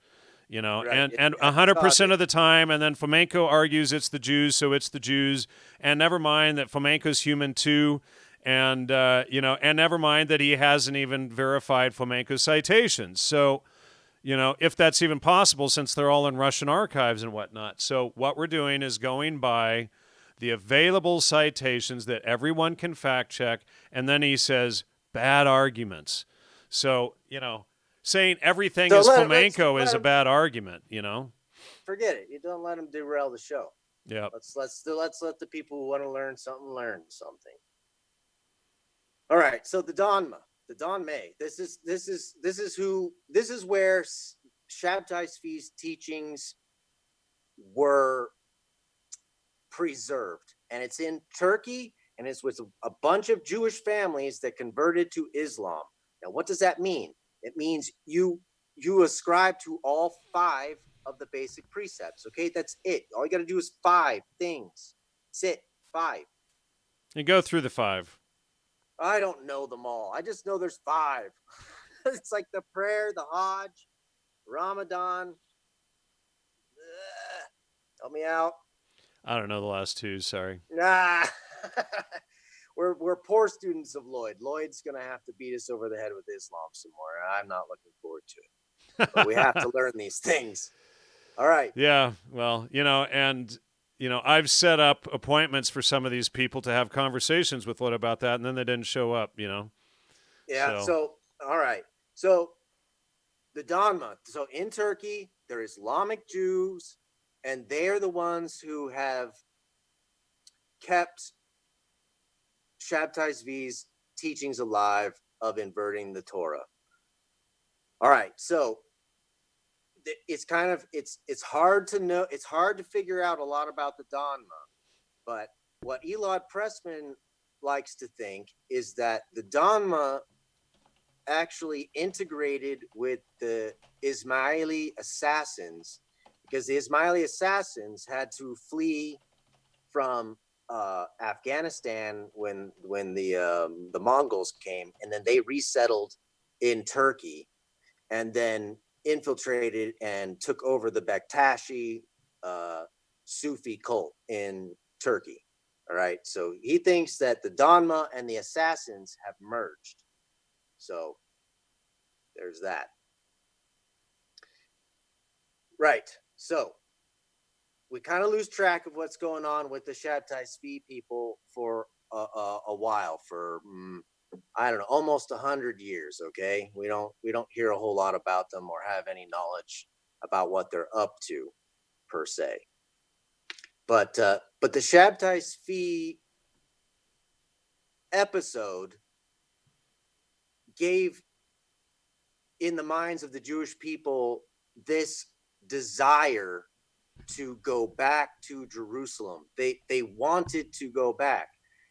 You know, right. and 100% of the time, and then Fomenko argues it's the Jews, so it's the Jews, and never mind that Fomenko's human too. And, and never mind that he hasn't even verified Fomenko's citations. So, you know, if that's even possible, since they're all in Russian archives and whatnot. So what we're doing is going by the available citations that everyone can fact check. And then he says, bad arguments. So, you know, saying everything is Fomenko is a bad argument, you know? Forget it. You don't let him derail the show. Yeah. Let's let the people who want to learn something. All right, so the Donma, the Don May. This is where Sabbatai Zevi's teachings were preserved, and it's in Turkey, and it's with a bunch of Jewish families that converted to Islam. Now, what does that mean? It means you ascribe to all 5 of the basic precepts. Okay, that's it. All you got to do is 5 things. That's it. 5. You go through the 5. I don't know them all. I just know there's 5. It's like the prayer, the Hajj, Ramadan. Help me out. I don't know the last 2. Sorry. Nah. We're poor students of Lloyd. Lloyd's going to have to beat us over the head with Islam some more. I'm not looking forward to it. But we have to learn these things. All right. Yeah. Well, I've set up appointments for some of these people to have conversations with Lloyd about that, and then they didn't show up, you know? Yeah. So all right. So the Donma. So in Turkey, they're Islamic Jews, and they're the ones who have kept Sabbatai Zevi's teachings alive of inverting the Torah. All right. So it's kind of, it's hard to know. It's hard to figure out a lot about the Donma, but what Elad Pressman likes to think is that the Donma actually integrated with the Ismaili assassins, because the Ismaili assassins had to flee from Afghanistan when the Mongols came, and then they resettled in Turkey, and then infiltrated and took over the Bektashi Sufi cult in Turkey. All right. So he thinks that the Donma and the assassins have merged. So there's that. Right. So we kind of lose track of what's going on with the Sabbatai Zevi people for a while, for I don't know, almost 100 years. Okay, we don't hear a whole lot about them or have any knowledge about what they're up to per se. But the Sabbatai Zevi episode gave in the minds of the Jewish people this desire to go back to Jerusalem. They wanted to go back.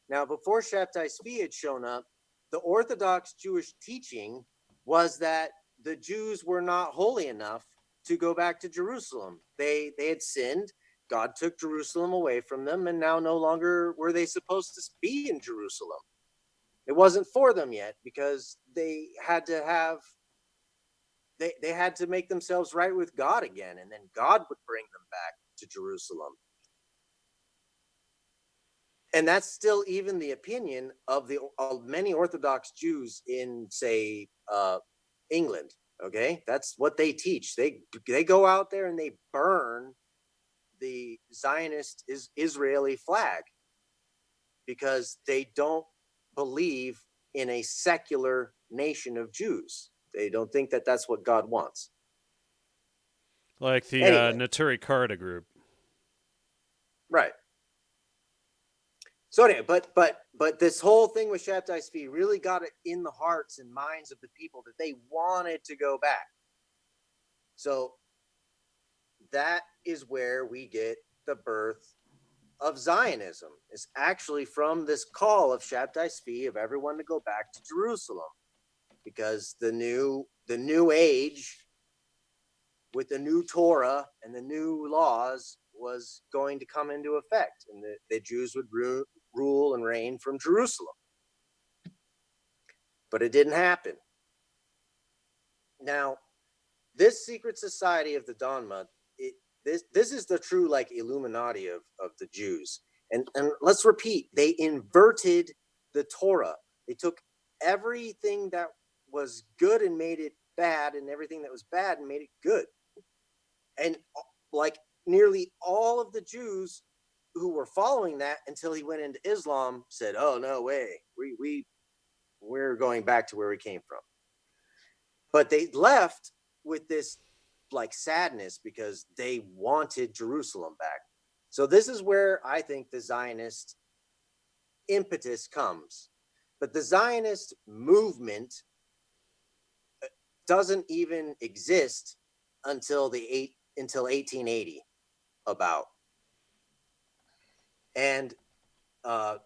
Now, before Sabbatai Zevi had shown up, the Orthodox Jewish teaching was that the Jews were not holy enough to go back to Jerusalem. They had sinned. God took Jerusalem away from them, and now no longer were they supposed to be in Jerusalem. It wasn't for them yet, because they had to have they had to make themselves right with God again, and then God would bring them back to Jerusalem. And that's still even the opinion of many Orthodox Jews in, say, England. Okay, that's what they teach. They go out there and they burn the Zionist Israeli flag because they don't believe in a secular nation of Jews. They don't think that that's what God wants. Like the Anyway, Naturi Karta group. right. So anyway, but this whole thing with Sabbatai Zevi really got it in the hearts and minds of the people that they wanted to go back. So that is where we get the birth of Zionism. Is actually from this call of Sabbatai Zevi of everyone to go back to Jerusalem, because the new age with the new Torah and the new laws was going to come into effect, and the Jews would rule and reign from Jerusalem. But it didn't happen. Now, this secret society of the Donma, this is the true like Illuminati of the Jews. And let's repeat, they inverted the Torah. They took everything that was good and made it bad, and everything that was bad and made it good. And like nearly all of the Jews who were following that until he went into Islam said, "Oh, no way, we're going back to where we came from." But they left with this like sadness because they wanted Jerusalem back. So this is where I think the Zionist impetus comes. But the Zionist movement doesn't even exist until 1880 about. And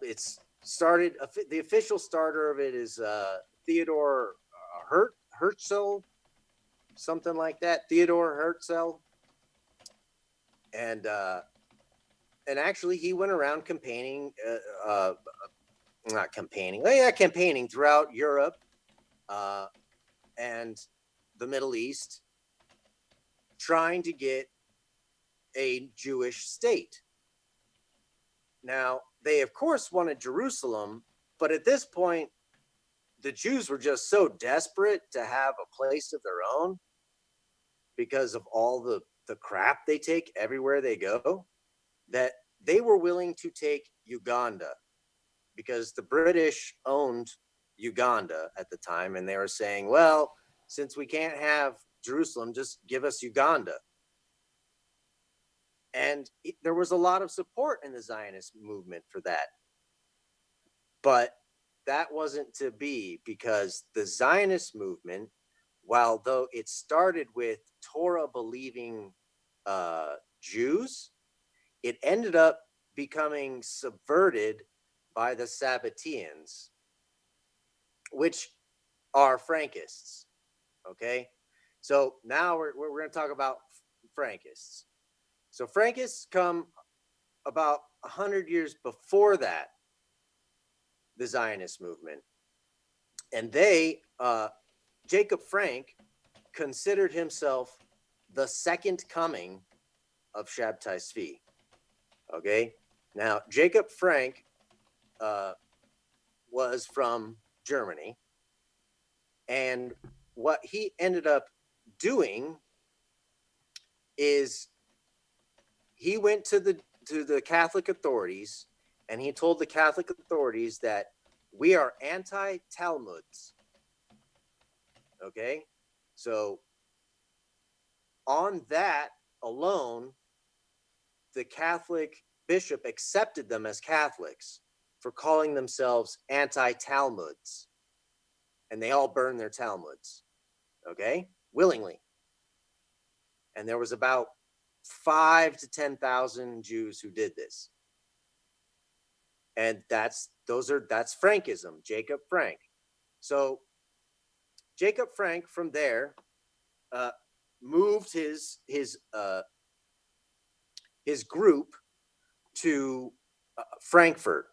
it's started, the official starter of it is Theodore Herzl, something like that. Theodore Herzl. And actually he went around campaigning, not campaigning, campaigning throughout Europe and the Middle East, trying to get a Jewish state. Now, they of course wanted Jerusalem, but at this point, the Jews were just so desperate to have a place of their own because of all the crap they take everywhere they go, that they were willing to take Uganda, because the British owned Uganda at the time, and they were saying, well, since we can't have Jerusalem, just give us Uganda. And there was a lot of support in the Zionist movement for that. But that wasn't to be, because the Zionist movement, while though it started with Torah believing Jews, it ended up becoming subverted by the Sabbateans, which are Frankists. Okay, so now we're going to talk about Frankists. So Frankists come about 100 years before that, the Zionist movement, and they Jacob Frank considered himself the second coming of Sabbatai Zevi. Okay, now Jacob Frank was from Germany, and what he ended up doing is he went to the Catholic authorities, and he told the Catholic authorities that we are anti-Talmuds. Okay, so on that alone, the Catholic bishop accepted them as Catholics for calling themselves anti-Talmuds, and they all burned their Talmuds, okay, willingly. And there was about 5 to 10,000 Jews who did this, and that's Frankism, Jacob Frank. So Jacob Frank from there moved his group to Frankfurt.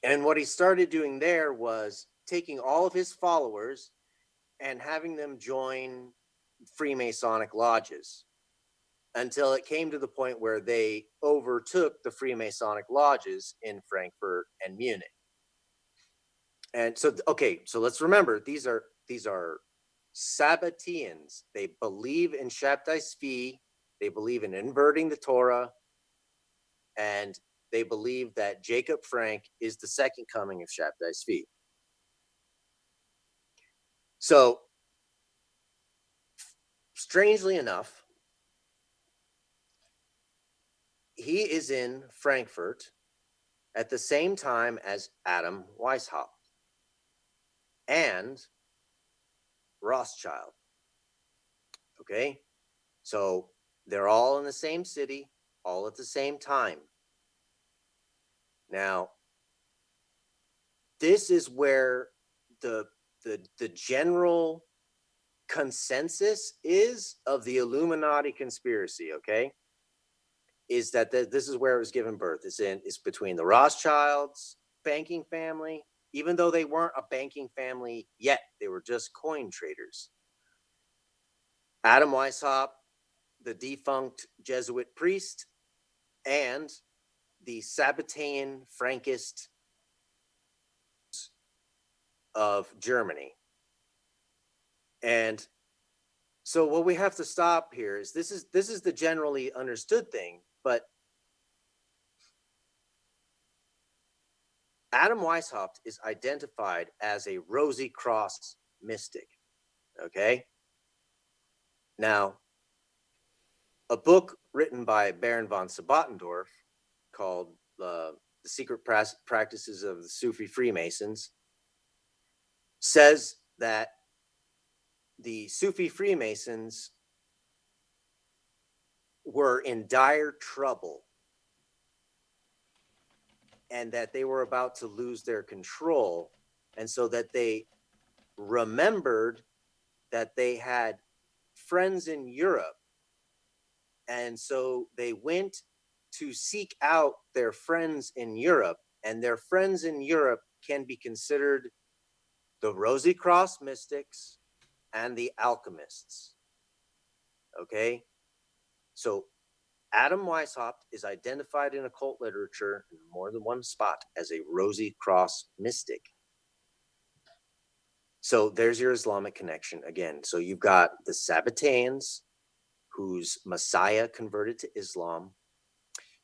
And what he started doing there was taking all of his followers and having them join Freemasonic lodges until it came to the point where they overtook the Freemasonic lodges in Frankfurt and Munich. And so, okay, so let's remember these are Sabbateans. They believe in Sabbatai Zevi. They believe in inverting the Torah, and they believe that Jacob Frank is the second coming of Sabbatai Zevi. So, strangely enough, he is in Frankfurt at the same time as Adam Weishaupt and Rothschild. Okay, so they're all in the same city, all at the same time. Now, this is where the general consensus is of the Illuminati conspiracy. Okay, is that this is where it was given birth. It's between the Rothschilds, banking family, even though they weren't a banking family yet, they were just coin traders. Adam Weishaupt, the defunct Jesuit priest, and the Sabbatean Frankist of Germany. And so what we have to stop here is this is the generally understood thing, but Adam Weishaupt is identified as a Rosy Cross mystic. Okay. Now, a book written by Baron von Sabatendorf called The Secret Practices of the Sufi Freemasons says that the Sufi Freemasons were in dire trouble and that they were about to lose their control, and so that they remembered that they had friends in Europe, and so they went to seek out their friends in Europe, and their friends in Europe can be considered the Rosy Cross mystics and the alchemists. Okay, so Adam Weishaupt is identified in occult literature in more than one spot as a Rosy Cross mystic. So there's your Islamic connection again. So you've got the Sabbateans, whose Messiah converted to Islam.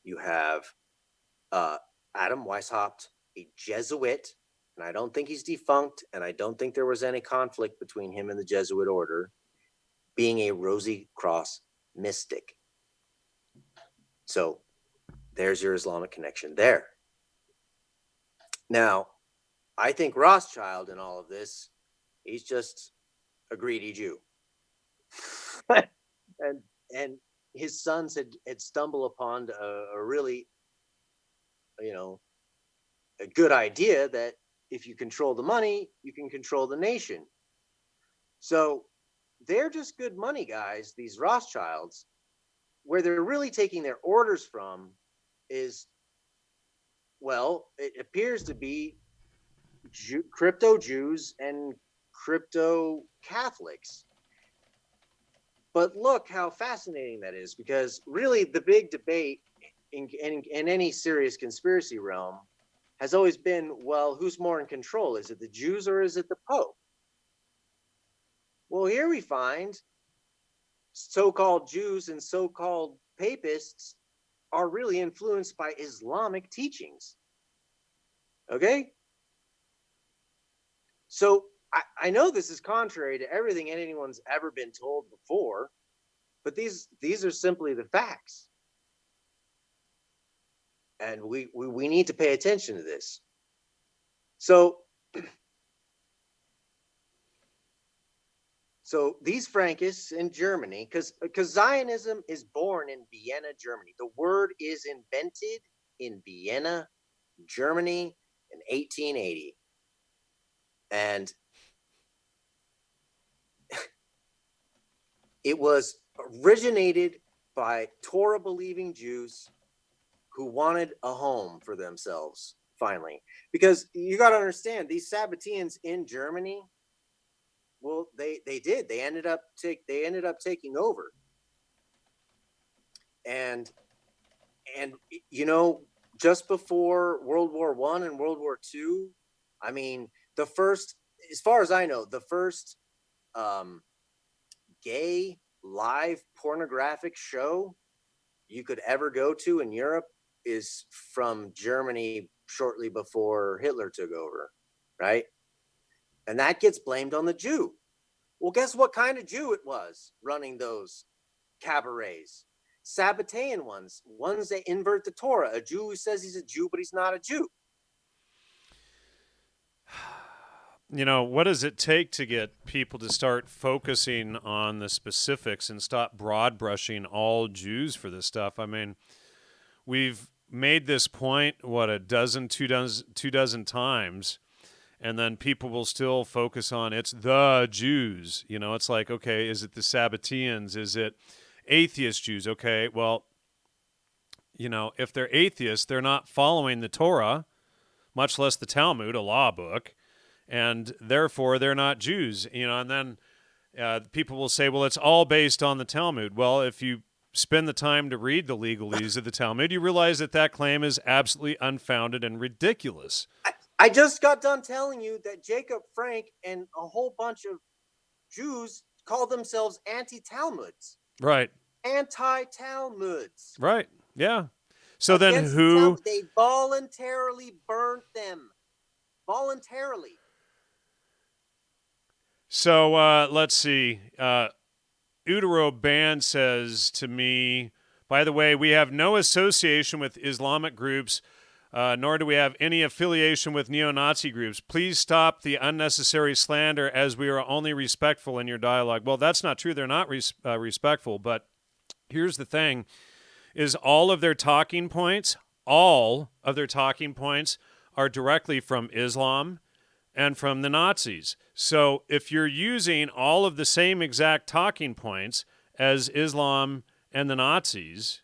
You have Adam Weishaupt, a Jesuit, and I don't think he's defunct, and I don't think there was any conflict between him and the Jesuit order, being a Rosy Cross mystic. So there's your Islamic connection there. Now, I think Rothschild in all of this, he's just a greedy Jew. and his sons had stumbled upon a really, a good idea that if you control the money, you can control the nation. So they're just good money guys, these Rothschilds. Where they're really taking their orders from is, well, it appears to be crypto Jews and crypto Catholics. But look how fascinating that is, because really the big debate in any serious conspiracy realm has always been, well, who's more in control? Is it the Jews or is it the Pope? Well, here we find so-called Jews and so-called papists are really influenced by Islamic teachings. Okay? So I know this is contrary to everything anyone's ever been told before, but these are simply the facts. And we need to pay attention to this. So these Frankists in Germany, because Zionism is born in Vienna, Germany. The word is invented in Vienna, Germany in 1880. And it was originated by Torah-believing Jews who wanted a home for themselves, finally. Because you got to understand, these Sabbateans in Germany, well, they did. They ended up taking over. And you know, just before World War I and World War II, I mean, the first, as far as I know, the first gay live pornographic show you could ever go to in Europe is from Germany shortly before Hitler took over, right? And that gets blamed on the Jew. Well, guess what kind of Jew it was running those cabarets? Sabbatean ones that invert the Torah. A Jew who says he's a Jew, but he's not a Jew. You know, what does it take to get people to start focusing on the specifics and stop broad brushing all Jews for this stuff? I mean, we've made this point, two dozen times, and then people will still focus on it's the Jews. You know, it's like, okay, is it the Sabbateans? Is it atheist Jews? Okay, well, you know, if they're atheists, they're not following the Torah, much less the Talmud, a law book, and therefore they're not Jews. You know, and then people will say, well, it's all based on the Talmud. Well, if you spend the time to read the legalese of the Talmud, you realize that claim is absolutely unfounded and ridiculous. I just got done telling you that Jacob Frank and a whole bunch of Jews call themselves anti-Talmuds. Right. Anti-Talmuds. Right. Yeah. So Against then who? they voluntarily burnt them. Voluntarily. So let's see. Utero Band says to me, by the way, we have no association with Islamic groups, nor do we have any affiliation with neo-Nazi groups. Please stop the unnecessary slander as we are only respectful in your dialogue. Well, that's not true. They're not respectful, but here's the thing, is all of their talking points are directly from Islam and from the Nazis. So if you're using all of the same exact talking points as Islam and the Nazis,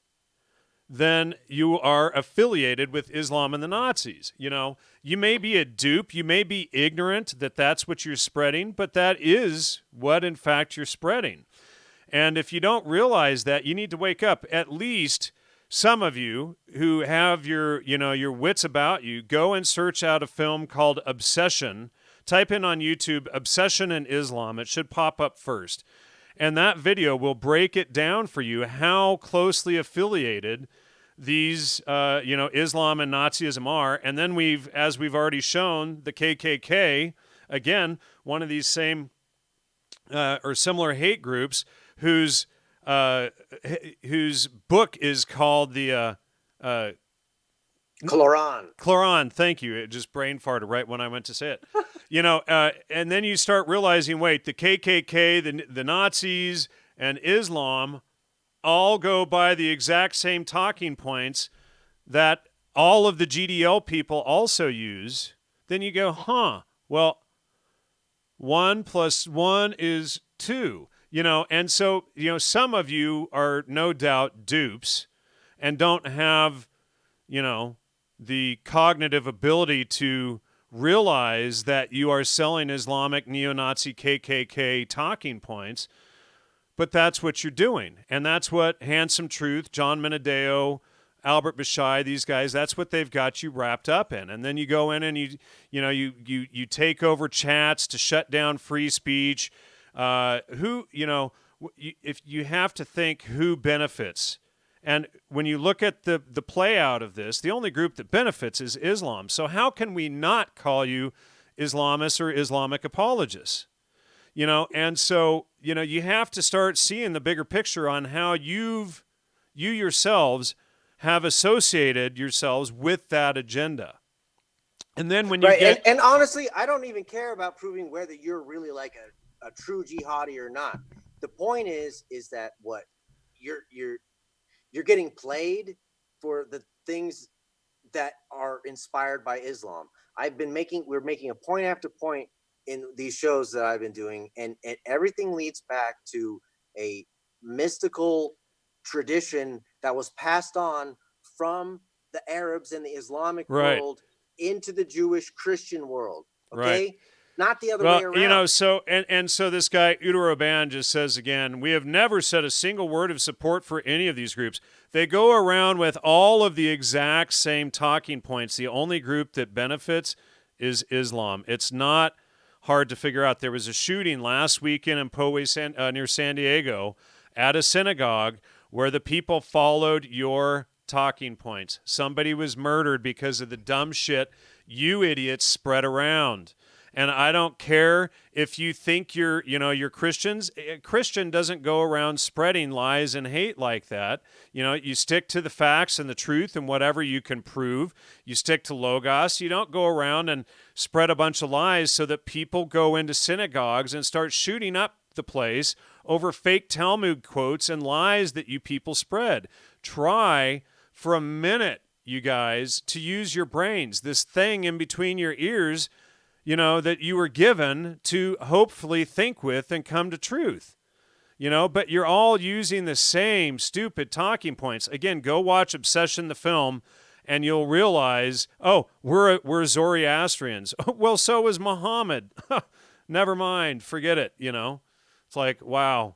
then you are affiliated with Islam and the Nazis. You know, you may be a dupe, you may be ignorant that that's what you're spreading, but that is what, in fact, you're spreading. And if you don't realize that, you need to wake up. At least some of you who have your wits about you, go and search out a film called Obsession. Type in on YouTube, Obsession and Islam. It should pop up first. And that video will break it down for you how closely affiliated these, Islam and Nazism are. And then as we've already shown, the KKK, again, one of these same or similar hate groups whose book is called the Quran. Thank you. It just brain farted right when I went to say it. And then you start realizing, wait, the KKK, the Nazis, and Islam all go by the exact same talking points that all of the GDL people also use. Then you go, well, 1 + 1 is 2. And so, some of you are no doubt dupes and don't have, the cognitive ability to realize that you are selling Islamic neo-Nazi KKK talking points. but that's what you're doing. And that's what Handsome Truth, John Menadeo, Albert Bashai, these guys, that's what they've got you wrapped up in. And then you go in and you take over chats to shut down free speech. If you have to think who benefits. And when you look at the play out of this, the only group that benefits is Islam. So how can we not call you Islamists or Islamic apologists? And so, you have to start seeing the bigger picture on how you yourselves have associated yourselves with that agenda. And then when you get... And honestly, I don't even care about proving whether you're really like a true jihadi or not. The point is that what you're getting played for the things that are inspired by Islam. We're making a point after point in these shows that I've been doing, and everything leads back to a mystical tradition that was passed on from the Arabs and the Islamic world into the Jewish Christian world. Okay. Right. Not the other way around. So this guy Udo Roban just says again, we have never said a single word of support for any of these groups. They go around with all of the exact same talking points. The only group that benefits is Islam. It's not hard to figure out. There was a shooting last weekend in Poway, near San Diego, at a synagogue where the people followed your talking points. Somebody was murdered because of the dumb shit you idiots spread around. And I don't care if you think you're Christians. A Christian doesn't go around spreading lies and hate like that. You stick to the facts and the truth and whatever you can prove. You stick to Logos. You don't go around and spread a bunch of lies so that people go into synagogues and start shooting up the place over fake Talmud quotes and lies that you people spread. Try for a minute, you guys, to use your brains. This thing in between your ears, that you were given to hopefully think with and come to truth. But you're all using the same stupid talking points. Again, go watch Obsession the film and you'll realize, oh, we're Zoroastrians. Well, so was Muhammad. Never mind, forget it, It's like, wow.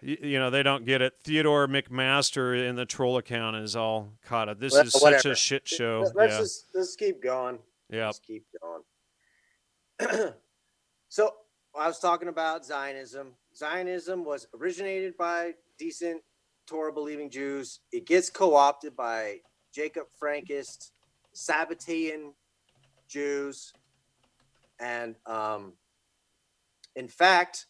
They don't get it. Theodore McMaster in the troll account is all caught up. This is such a shit show. Let's keep going. Yeah. Let's keep going. So I was talking about Zionism. Zionism was originated by decent Torah-believing Jews. It gets co-opted by Jacob Frankist, Sabbatean Jews, and in fact,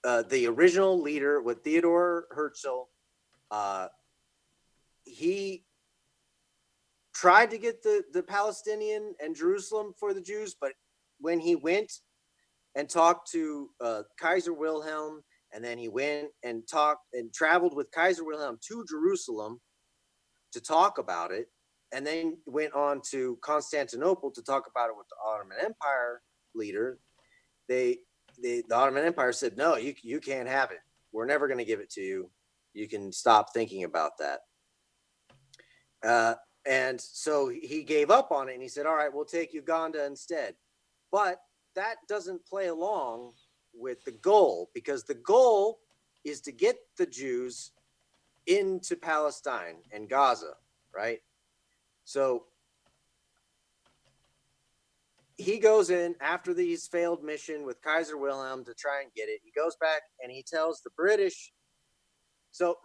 the original leader with Theodor Herzl, he tried to get the Palestinian and Jerusalem for the Jews, but when he went and talked to Kaiser Wilhelm, and then he went and traveled with Kaiser Wilhelm to Jerusalem to talk about it, and then went on to Constantinople to talk about it with the Ottoman Empire leader, the Ottoman Empire said, no, you can't have it. We're never going to give it to you. You can stop thinking about that. And so he gave up on it, and he said, all right, we'll take Uganda instead. But that doesn't play along with the goal, because the goal is to get the Jews into Palestine and Gaza, right? So he goes in after these failed mission with Kaiser Wilhelm to try and get it. He goes back and he tells the British. So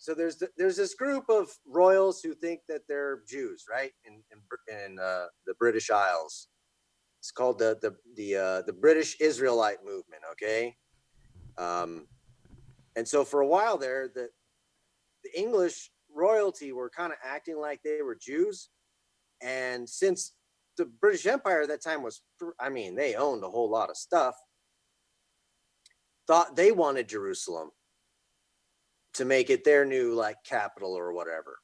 there's this group of royals who think that they're Jews, right? In the British Isles. It's called the British Israelite movement. Okay. And so for a while there, the English royalty were kind of acting like they were Jews. And since the British Empire at that time they owned a whole lot of stuff, thought they wanted Jerusalem to make it their new capital or whatever.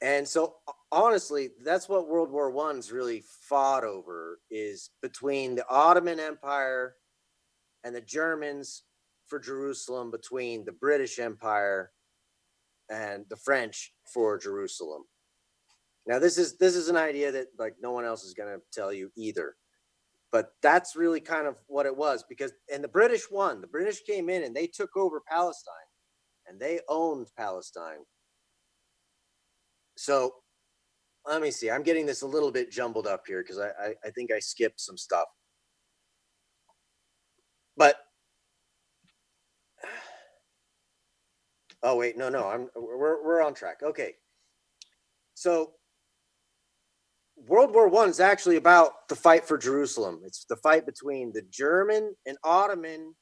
And so honestly, that's what World War I's really fought over, is between the Ottoman Empire and the Germans for Jerusalem, between the British Empire and the French for Jerusalem. Now, this is an idea that no one else is going to tell you either. But that's really kind of what it was, because, and the British won. The British came in and they took over Palestine and they owned Palestine. So let me see. I'm getting this a little bit jumbled up here because I think I skipped some stuff. But oh wait, no, we're on track. Okay. So World War I is actually about the fight for Jerusalem. It's the fight between the German and Ottoman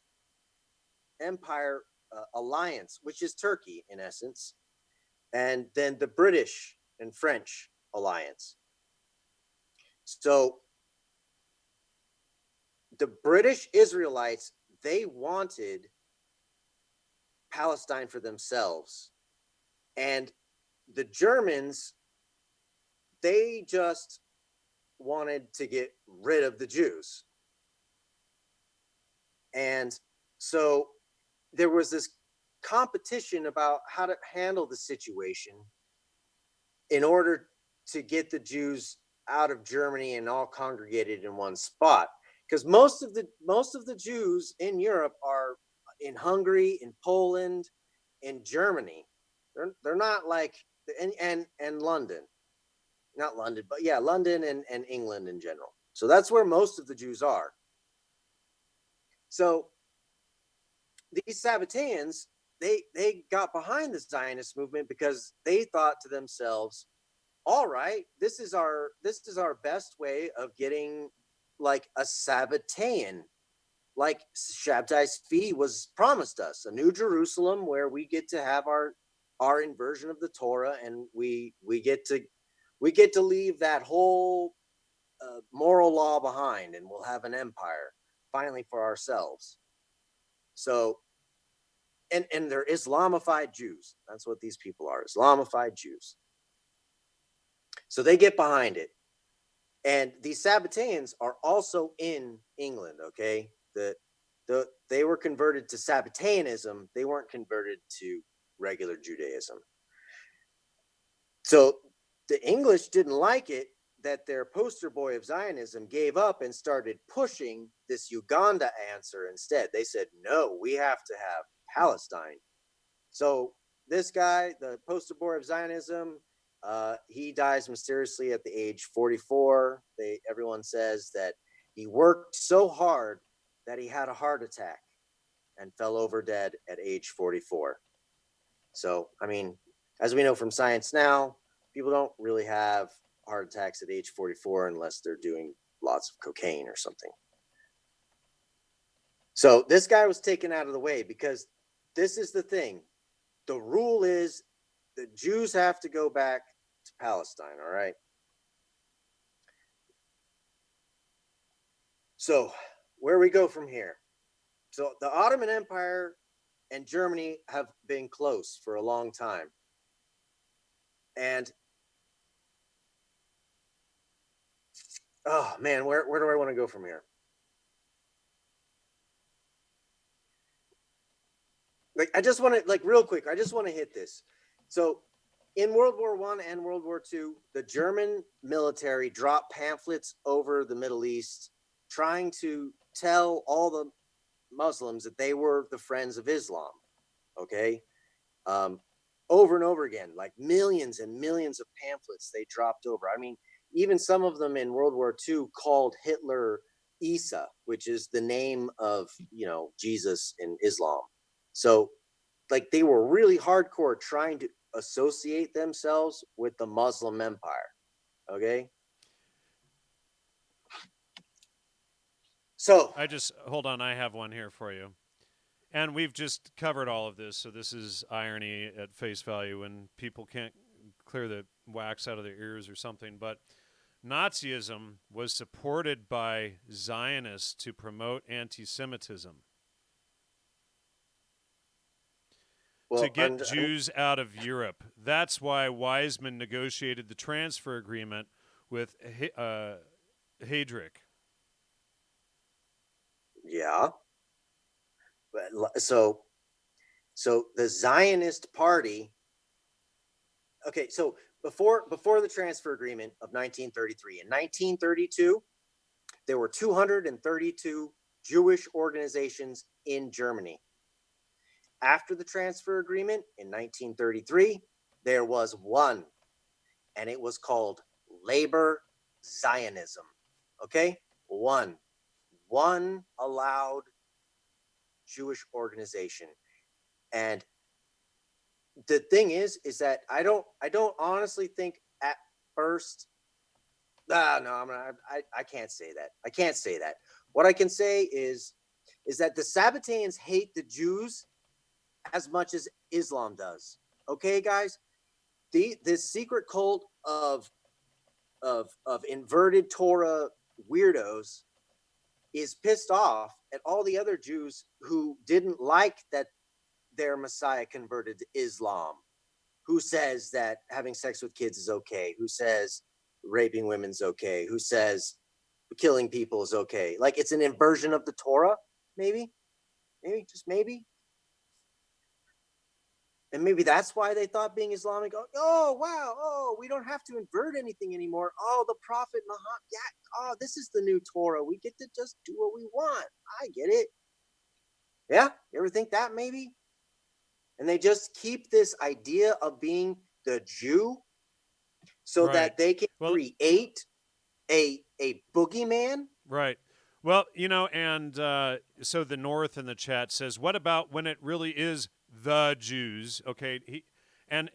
Empire alliance, which is Turkey in essence, and then the British and French alliance. So the British Israelites, they wanted Palestine for themselves. And the Germans, they just wanted to get rid of the Jews. And so there was this competition about how to handle the situation in order to get the Jews out of Germany and all congregated in one spot. Because most of the Jews in Europe are in Hungary, in Poland, in Germany. They're not like and London, not London, but yeah, London and England in general. So that's where most of the Jews are. So these Sabbateans, they got behind the Zionist movement because they thought to themselves, all right, this is our best way of getting like a Sabbatean, like Sabbatai Zevi was promised us, a new Jerusalem where we get to have our inversion of the Torah, and we get to leave that whole moral law behind, and we'll have an empire finally for ourselves. So, and they're Islamified Jews. That's what these people are, Islamified Jews. So they get behind it. And these Sabbateans are also in England, okay? They were converted to Sabbateanism. They weren't converted to regular Judaism. So the English didn't like it that their poster boy of Zionism gave up and started pushing this Uganda answer instead. They said, no, we have to have Palestine. So this guy, the poster boy of Zionism, he dies mysteriously at the age 44. Everyone says that he worked so hard that he had a heart attack and fell over dead at age 44. So, I mean, as we know from science now, people don't really have heart attacks at age 44 unless they're doing lots of cocaine or something. So this guy was taken out of the way because this is the thing. The rule is the Jews have to go back to Palestine, all right? So where we go from here. So the Ottoman Empire and Germany have been close for a long time. And oh man, where do I want to go from here? Like I just want to real quick, I just want to hit this. So in World War I and World War II, the German military dropped pamphlets over the Middle East trying to tell all the Muslims that they were the friends of Islam. Okay. Over and over again, like millions and millions of pamphlets they dropped over. I mean, even some of them in World War II called Hitler Isa, which is the name of, Jesus in Islam. So like they were really hardcore trying to associate themselves with the Muslim empire. Okay. So hold on, I have one here for you. And we've just covered all of this, so this is irony at face value when people can't clear the wax out of their ears or something. But Nazism was supported by Zionists to promote anti-Semitism, to get Jews out of Europe. That's why Weizmann negotiated the transfer agreement with Heydrich. Yeah. So the Zionist party. Okay, so before the transfer agreement of 1933, in 1932, there were 232 Jewish organizations in Germany. After the transfer agreement in 1933, there was one, and it was called Labor Zionism. Okay? One allowed Jewish organization. And the thing is that I don't honestly think at first. No, I can't say that. I can't say that. What I can say is that the Sabbatarians hate the Jews as much as Islam does. Okay, guys, this secret cult of inverted Torah weirdos is pissed off at all the other Jews who didn't like that their Messiah converted to Islam, who says that having sex with kids is okay, who says raping women's okay, who says killing people is okay. Like, it's an inversion of the Torah, maybe, just maybe. And maybe that's why they thought being Islamic, oh, wow, oh, we don't have to invert anything anymore. Oh, the Prophet Muhammad, yeah, oh, this is the new Torah. We get to just do what we want. I get it. Yeah, you ever think that maybe? And they just keep this idea of being the Jew so that they can create a boogeyman. Right. Well, and so the North in the chat says, what about when it really is the Jews? Okay, and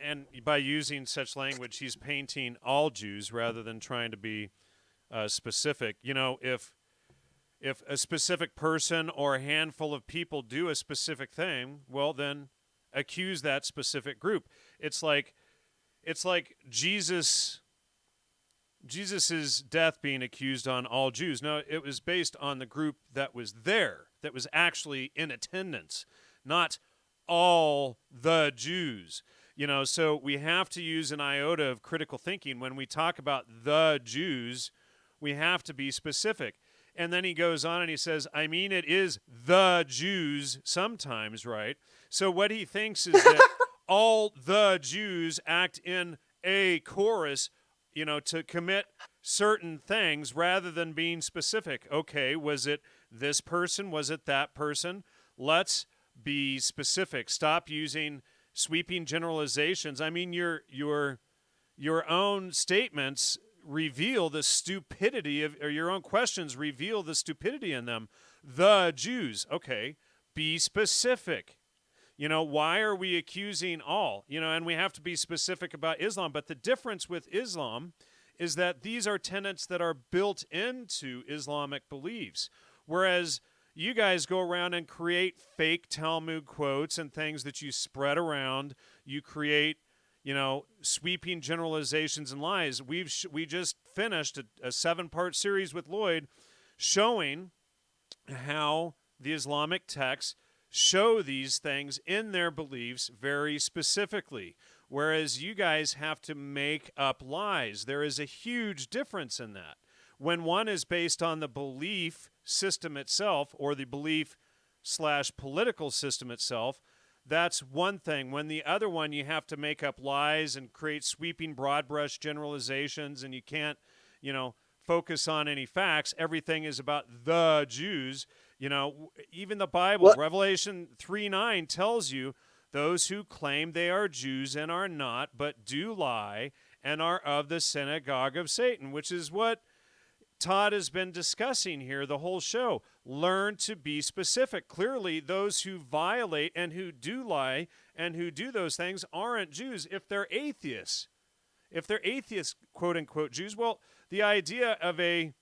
by using such language, he's painting all Jews rather than trying to be specific. If a specific person or a handful of people do a specific thing, well, then accuse that specific group. It's like Jesus's death being accused on all Jews. No, it was based on the group that was there, that was actually in attendance, not all the Jews. So we have to use an iota of critical thinking when we talk about the Jews. We have to be specific. And then he goes on and he says, I mean, it is the Jews sometimes, right? So what he thinks is that all the Jews act in a chorus, to commit certain things rather than being specific. Okay, was it this person? Was it that person? Let's be specific. Stop using sweeping generalizations. I mean, your own statements reveal the stupidity of, or your own questions reveal the stupidity in them. The Jews. Okay, be specific. Why are we accusing all? And we have to be specific about Islam. But the difference with Islam is that these are tenets that are built into Islamic beliefs. Whereas you guys go around and create fake Talmud quotes and things that you spread around. You create, sweeping generalizations and lies. We just finished a 7-part series with Lloyd showing how the Islamic texts show these things in their beliefs very specifically, whereas you guys have to make up lies. There is a huge difference in that. When one is based on the belief system itself or the belief/political system itself, that's one thing. When the other one, you have to make up lies and create sweeping broad brush generalizations, and you can't, focus on any facts. Everything is about the Jews. Even the Bible, Revelation 3:9 tells you those who claim they are Jews and are not, but do lie and are of the synagogue of Satan, which is what Todd has been discussing here the whole show. Learn to be specific. Clearly, those who violate and who do lie and who do those things aren't Jews. If they're atheists, quote unquote Jews, well, the idea of a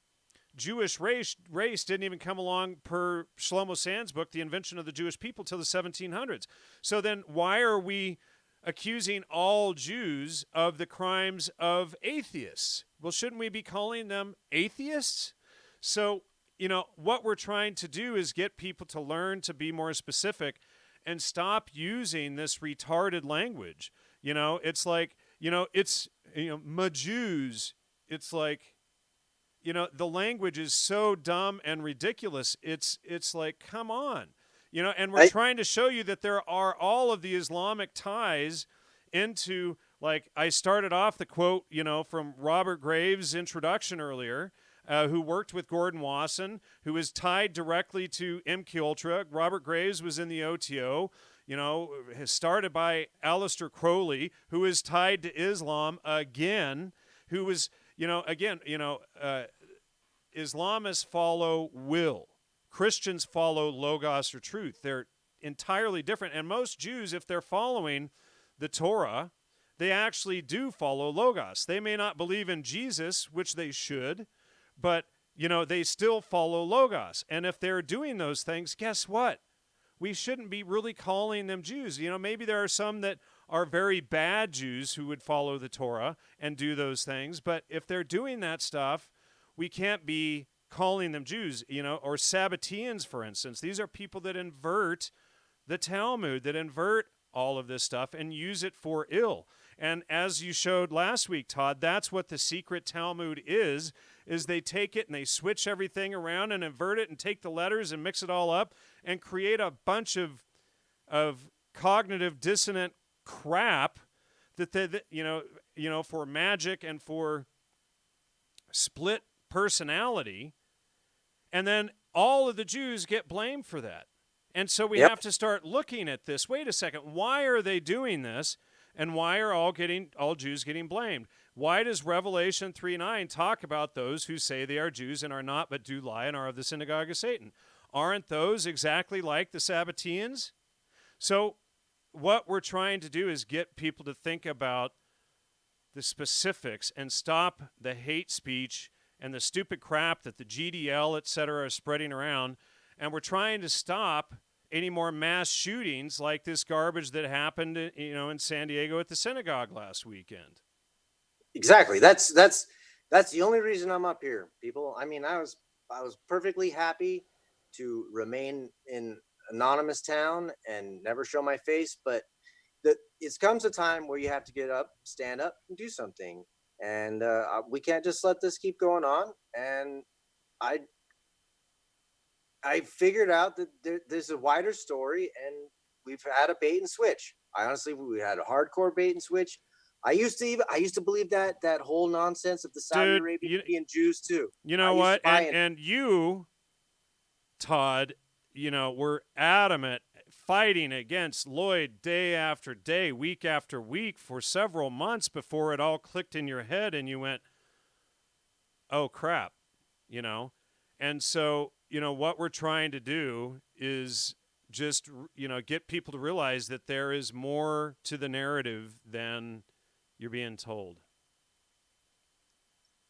Jewish race didn't even come along per Shlomo Sand's book, The Invention of the Jewish People, till the 1700s. So then why are we accusing all Jews of the crimes of atheists? Well, shouldn't we be calling them atheists? So, what we're trying to do is get people to learn to be more specific and stop using this retarded language. It's like, it's, my Jews. It's like, the language is so dumb and ridiculous. It's like, come on. And we're trying to show you that there are all of the Islamic ties into, like, I started off the quote, from Robert Graves' introduction earlier, who worked with Gordon Wasson, who is tied directly to MKUltra. Robert Graves was in the OTO, started by Aleister Crowley, who is tied to Islam again, who was, Islamists follow will. Christians follow logos or truth. They're entirely different. And most Jews, if they're following the Torah, they actually do follow logos. They may not believe in Jesus, which they should, but they still follow logos. And if they're doing those things, guess what? We shouldn't be really calling them Jews. Maybe there are some that are very bad Jews who would follow the Torah and do those things, but if they're doing that stuff, we can't be calling them Jews, or Sabbateans, for instance. These are people that invert the Talmud, that invert all of this stuff and use it for ill. And as you showed last week, Todd, that's what the secret Talmud is they take it and they switch everything around and invert it and take the letters and mix it all up and create a bunch of cognitive dissonant crap that for magic and for split personality, and then all of the Jews get blamed for that. And so we have to start looking at this. Wait a second, why are they doing this? And why are all Jews getting blamed? Why does Revelation 3:9 talk about those who say they are Jews and are not, but do lie and are of the synagogue of Satan? Aren't those exactly like the Sabbateans? So what we're trying to do is get people to think about the specifics and stop the hate speech and the stupid crap that the GDL, et cetera, are spreading around. And we're trying to stop any more mass shootings like this garbage that happened, in San Diego at the synagogue last weekend. Exactly. That's the only reason I'm up here, people. I mean, I was perfectly happy to remain in anonymous town and never show my face, but it comes a time where you have to get up, stand up, and do something. And we can't just let this keep going on. And I figured out that there's a wider story, and we've had a bait and switch. We had a hardcore bait and switch. I used to believe that whole nonsense of the Saudi Arabian Jews too. You know what? And you, Todd, were adamant fighting against Lloyd day after day, week after week for several months before it all clicked in your head and you went, oh crap, And so, what we're trying to do is just, get people to realize that there is more to the narrative than you're being told.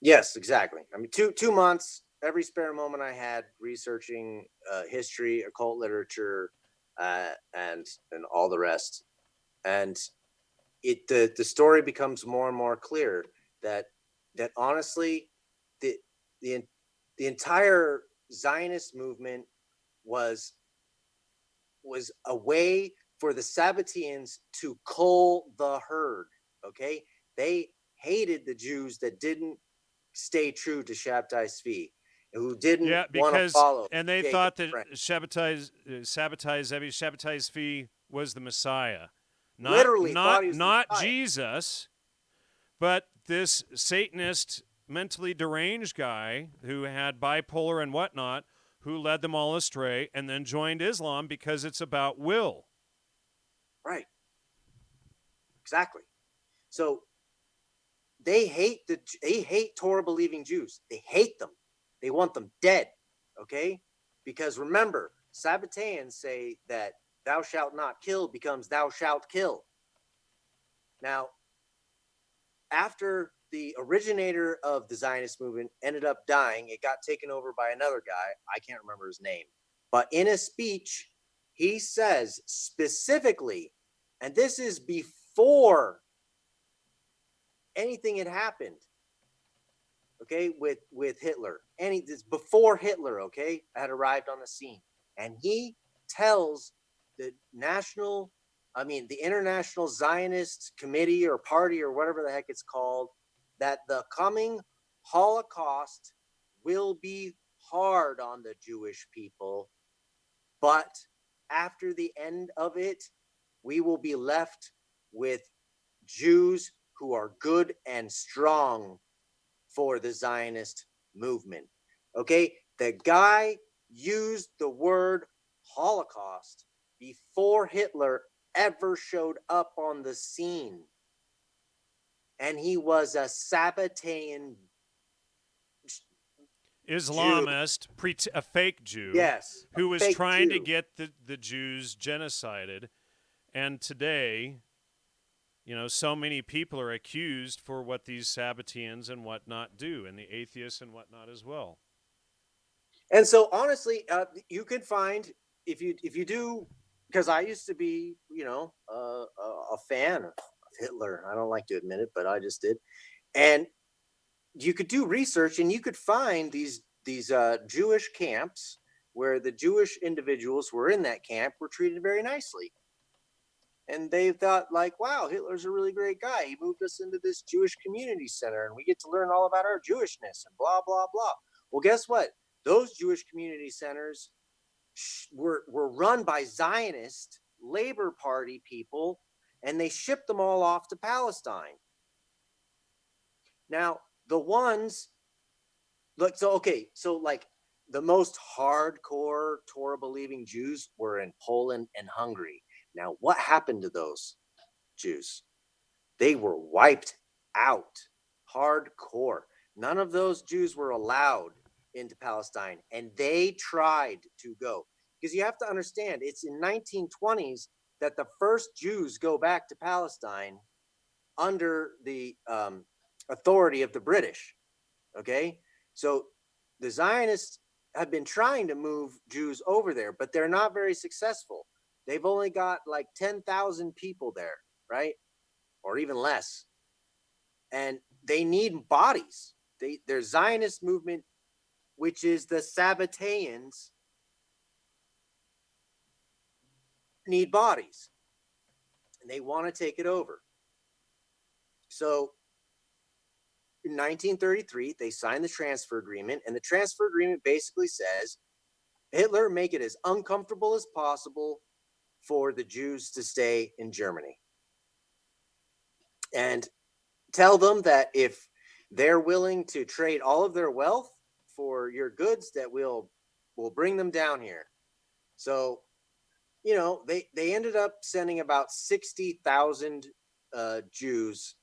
Yes, exactly. I mean, 2 months, every spare moment I had researching history, occult literature, and all the rest. And the story becomes more and more clear that honestly, the entire Zionist movement was a way for the Sabbateans to cull the herd. Okay, they hated the Jews that didn't stay true to Sabbatai Zevi, who didn't want to follow. And they thought that Sabbatai Zevi, Sabbatai Zevi was the Messiah. Not Jesus, but this Satanist, mentally deranged guy who had bipolar and whatnot, who led them all astray and then joined Islam because it's about will. Right. Exactly. So they hate Torah believing Jews. They hate them. They want them dead. Okay? Because remember, Sabbateans say that thou shalt not kill becomes thou shalt kill. Now, after the originator of the Zionist movement ended up dying, it got taken over by another guy. I can't remember his name. But in a speech, he says specifically, and this is before anything had happened, okay, with Hitler. This before Hitler, okay, had arrived on the scene. And he tells the International Zionist Committee or Party or whatever the heck it's called, that the coming Holocaust will be hard on the Jewish people, but after the end of it, we will be left with Jews who are good and strong for the Zionist movement. Okay, the guy used the word Holocaust before Hitler ever showed up on the scene. And he was a Sabbatean Jew. Islamist, a fake Jew, Yes, a who was fake trying to Jew. get the Jews genocided. And today, so many people are accused for what these Sabbateans and whatnot do, and the atheists and whatnot as well. And so, honestly, you could find if you do, because I used to be, a fan of Hitler. I don't like to admit it, but I just did. And you could do research, and you could find these Jewish camps where the Jewish individuals who were in that camp were treated very nicely. And they thought, like, wow, Hitler's a really great guy. He moved us into this Jewish community center, and we get to learn all about our Jewishness and blah blah blah. Well, guess what? Those Jewish community centers were run by Zionist Labor Party people, and they shipped them all off to Palestine. Now, the ones look, so like the most hardcore Torah believing Jews were in Poland and Hungary. Now, what happened to those Jews? They were wiped out hardcore. None of those Jews were allowed into Palestine, and they tried to go. Because you have to understand, it's in 1920s that the first Jews go back to Palestine under the authority of the British. Okay, so the Zionists have been trying to move Jews over there, but they're not very successful. They've only got like 10,000 people there, right? Or even less. And they need bodies. Their Zionist movement, which is the Sabbateans, need bodies. And they want to take it over. So in 1933, they signed the transfer agreement, and the transfer agreement basically says Hitler make it as uncomfortable as possible for the Jews to stay in Germany. And tell them that if they're willing to trade all of their wealth for your goods, that we'll bring them down here. So, they ended up sending about 60,000 Jews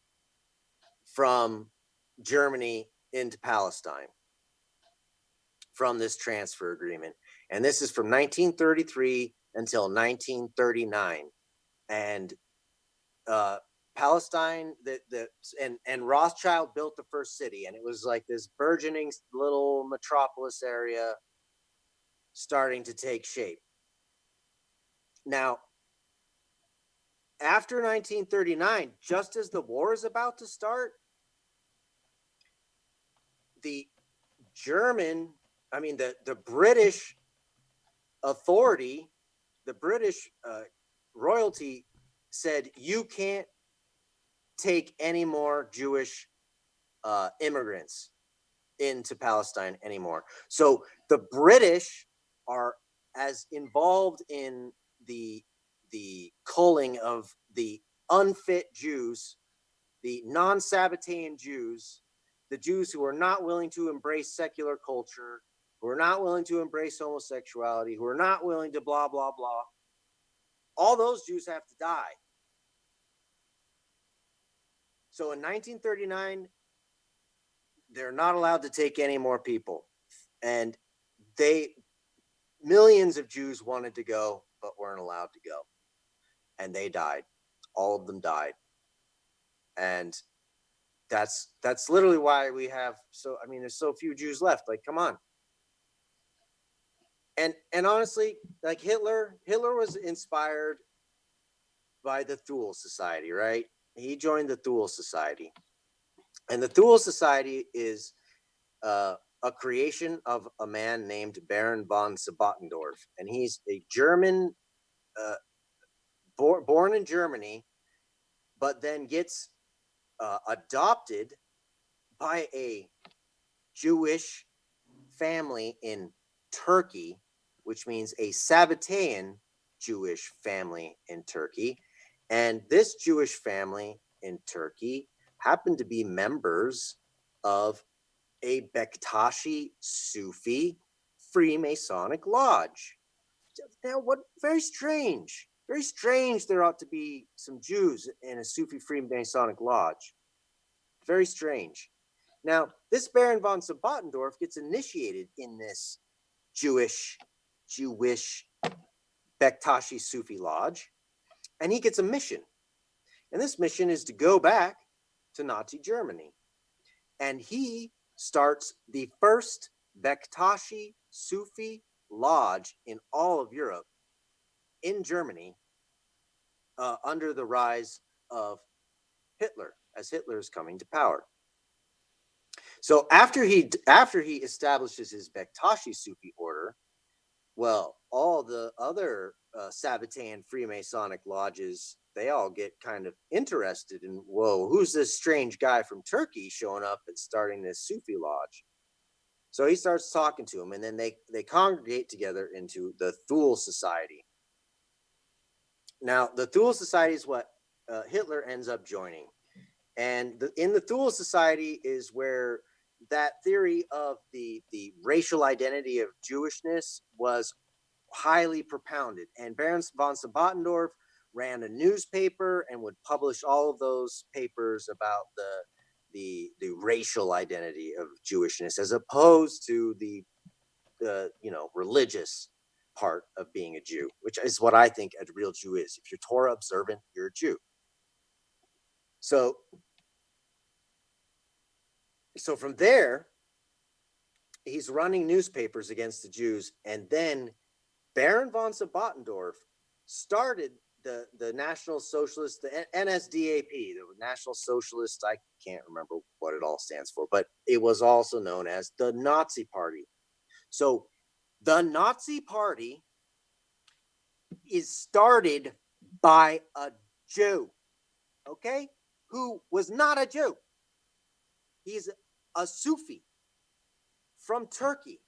from Germany into Palestine from this transfer agreement. And this is from 1933 until 1939. And Palestine, and Rothschild built the first city, and it was like this burgeoning little metropolis area starting to take shape. Now, after 1939, just as the war is about to start, the the British authority, the British royalty said, you can't take any more Jewish immigrants into Palestine anymore. So the British are as involved in the culling of the unfit Jews, the non-Sabbatean Jews, the Jews who are not willing to embrace secular culture, who are not willing to embrace homosexuality, who are not willing to blah blah blah. All those Jews have to die. So in 1939, they're not allowed to take any more people. And millions of Jews wanted to go, but weren't allowed to go. And they died. All of them died. And that's literally why we have there's so few Jews left. Like, come on. And honestly, like Hitler was inspired by the Thule Society, right? He joined the Thule Society. And the Thule Society is a creation of a man named Baron von Sabbatendorf. And he's a German, born in Germany, but then gets adopted by a Jewish family in Turkey, which means a Sabbatean Jewish family in Turkey. And this Jewish family in Turkey happened to be members of a Bektashi Sufi Freemasonic lodge. Now, what very strange. Very strange there ought to be some Jews in a Sufi Freemasonic lodge. Very strange. Now, this Baron von Sabbatendorf gets initiated in this Jewish Bektashi Sufi lodge, and he gets a mission. And this mission is to go back to Nazi Germany. And he starts the first Bektashi Sufi lodge in all of Europe in Germany under the rise of Hitler, as Hitler is coming to power. So after he establishes his Bektashi Sufi order, well, all the other Sabbatai and Freemasonic lodges, they all get kind of interested in, whoa, who's this strange guy from Turkey showing up and starting this Sufi lodge? So he starts talking to him, and then they congregate together into the Thule Society. Now, the Thule Society is what Hitler ends up joining. And in the Thule Society is where that theory of the racial identity of Jewishness was highly propounded. And Baron von Sabbatendorf ran a newspaper and would publish all of those papers about the racial identity of Jewishness, as opposed to the religious part of being a Jew, which is what I think a real Jew is. If you're Torah observant, you're a Jew. So from there, he's running newspapers against the Jews, and then Baron von Sabbatendorf started the National Socialist, the NSDAP, the National Socialist, I can't remember what it all stands for, but it was also known as the Nazi Party. So the Nazi Party is started by a Jew, okay, who was not a Jew. He's a Sufi from Turkey.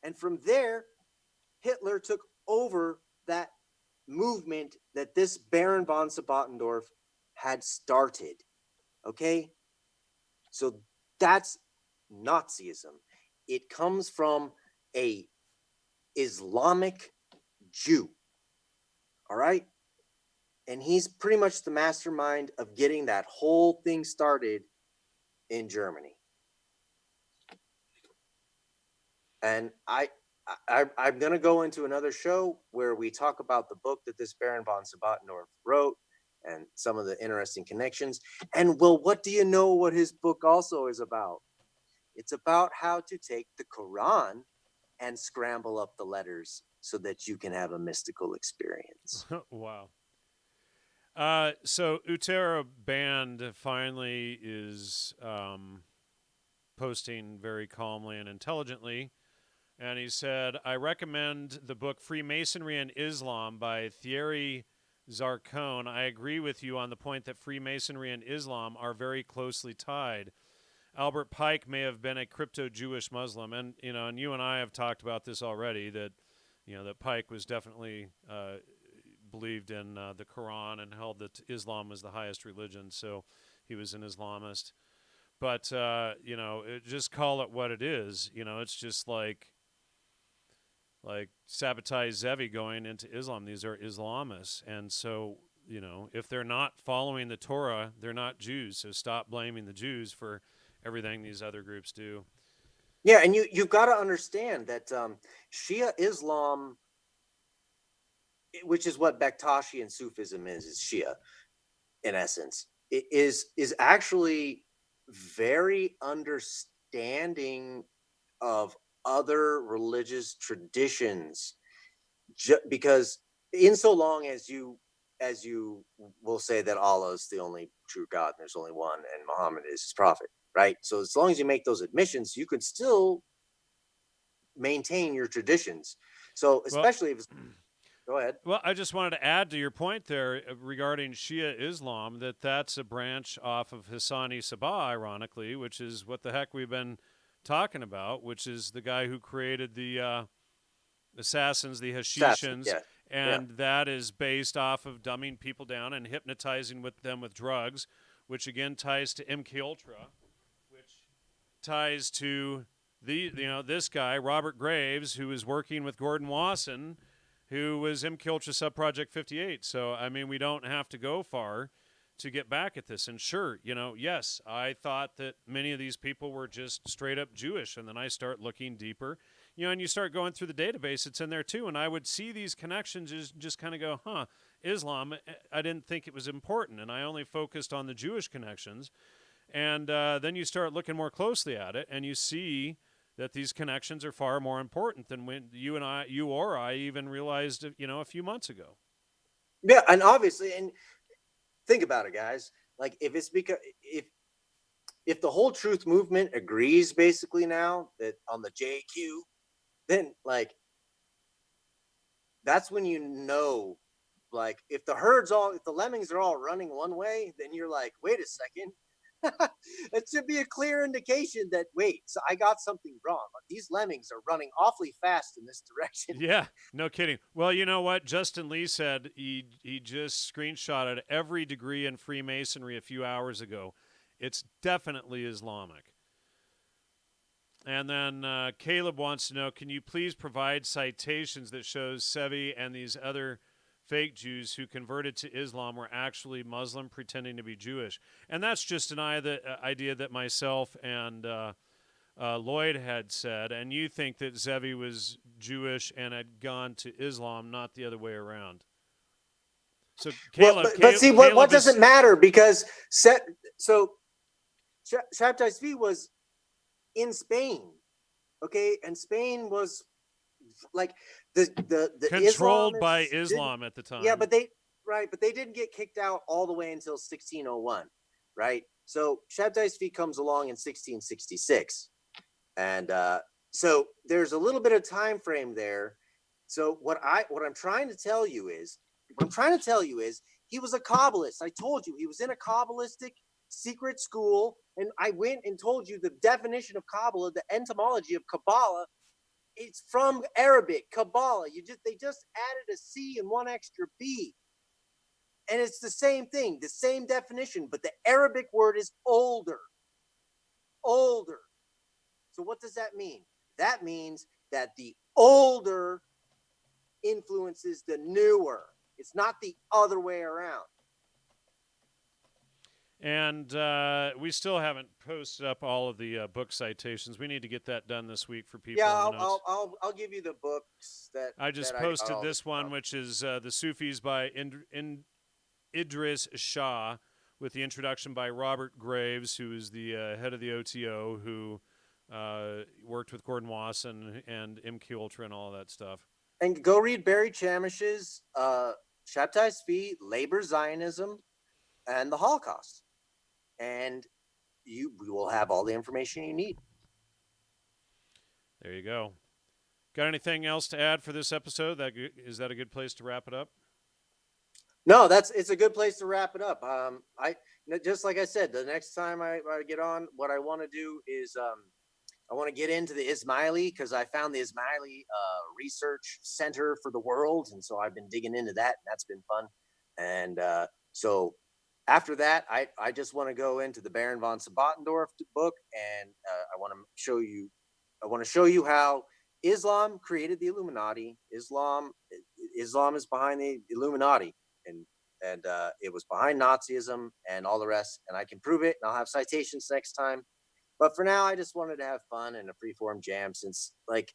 And from there, Hitler took over that movement that this Baron von Sabbatendorf had started. Okay? So that's Nazism. It comes from a Islamic Jew. All right? And he's pretty much the mastermind of getting that whole thing started in Germany. And I'm going to go into another show where we talk about the book that this Baron von Sabbatendorf wrote and some of the interesting connections. And well, what do you know what his book also is about? It's about how to take the Quran and scramble up the letters so that you can have a mystical experience. Wow. So Utera Band finally is posting very calmly and intelligently. And he said, I recommend the book Freemasonry and Islam by Thierry Zarcone. I agree with you on the point that Freemasonry and Islam are very closely tied. Albert Pike may have been a crypto-Jewish Muslim. And, and you and I have talked about this already, that, that Pike was definitely believed in the Quran and held that Islam was the highest religion. So he was an Islamist. But, just call it what it is. It's just like Sabbatai Zevi going into Islam. These are Islamists. And so, if they're not following the Torah, they're not Jews. So stop blaming the Jews for everything these other groups do. Yeah, and you've got to understand that Shia Islam, which is what Bektashi and Sufism is Shia, in essence, it is actually very understanding of other religious traditions, because in so long as you will say that Allah is the only true God and there's only one and Muhammad is his prophet, right? So as long as you make those admissions, you could still maintain your traditions. So especially if go ahead. Well, I just wanted to add to your point there regarding Shia Islam that that's a branch off of Hassani Sabah, ironically, which is what the heck we've been talking about, which is the guy who created the assassins, the Hashishans, Yeah. and that is based off of dumbing people down and hypnotizing them with drugs, which again ties to MK Ultra, which ties to this guy, Robert Graves, who was working with Gordon Wasson, who was MKUltra Subproject 58. So, I mean, we don't have to go far to get back at this. And sure, yes, I thought that many of these people were just straight up Jewish. And then I start looking deeper, and you start going through the database, it's in there too. And I would see these connections, just kind of go, Islam, I didn't think it was important. And I only focused on the Jewish connections. And then you start looking more closely at it, and you see that these connections are far more important than when you or I even realized, a few months ago. Yeah, and obviously, and think about it, guys. Like, if it's because if the whole truth movement agrees basically now that on the JQ, then like that's when like if the lemmings are all running one way, then you're like, wait a second. It should be a clear indication that so I got something wrong. These lemmings are running awfully fast in this direction. Yeah, no kidding. Well, you know what? Justin Lee said he just screenshotted every degree in Freemasonry a few hours ago. It's definitely Islamic. And then Caleb wants to know, can you please provide citations that shows Zevi and these other fake Jews who converted to Islam were actually Muslim pretending to be Jewish? And that's just an idea that myself and Lloyd had said, and you think that Zevi was Jewish and had gone to Islam, not the other way around. So Caleb, but see, what doesn't matter, because Sabbatai Zevi was in Spain, okay, and Spain was like the controlled by Islam at the time. Yeah, but they didn't get kicked out all the way until 1601, right? So Sabbatai Zevi comes along in 1666, and so there's a little bit of time frame there. So what I'm trying to tell you is he was a Kabbalist. I told you he was in a Kabbalistic secret school, and I went and told you the definition of Kabbalah, the etymology of Kabbalah. It's from Arabic, Kabbalah. They just added a C and one extra B. And it's the same thing, the same definition, but the Arabic word is older. Older. So what does that mean? That means that the older influences the newer. It's not the other way around. And we still haven't posted up all of the book citations. We need to get that done this week for people. Yeah, I'll give you the books that I just posted this one, which is The Sufis by Idris Shah, with the introduction by Robert Graves, who is the head of the OTO, who worked with Gordon Wasson and MKUltra and all that stuff. And go read Barry Chamish's Sabbatai Zevi, Labor Zionism, and the Holocaust. And you will have all the information you need. There you go. Got anything else to add for this episode? Is that a good place to wrap it up? No, it's a good place to wrap it up. I just like I said, the next time I get on, what I want to do is I want to get into the Ismaili, because I found the Ismaili research center for the world, and so I've been digging into that, and that's been fun. And so after that, I just want to go into the Baron von Sabatendorf book, and I want to show you how Islam created the Illuminati. Islam is behind the Illuminati, and it was behind Nazism and all the rest. And I can prove it, and I'll have citations next time. But for now, I just wanted to have fun and a freeform jam, since, like,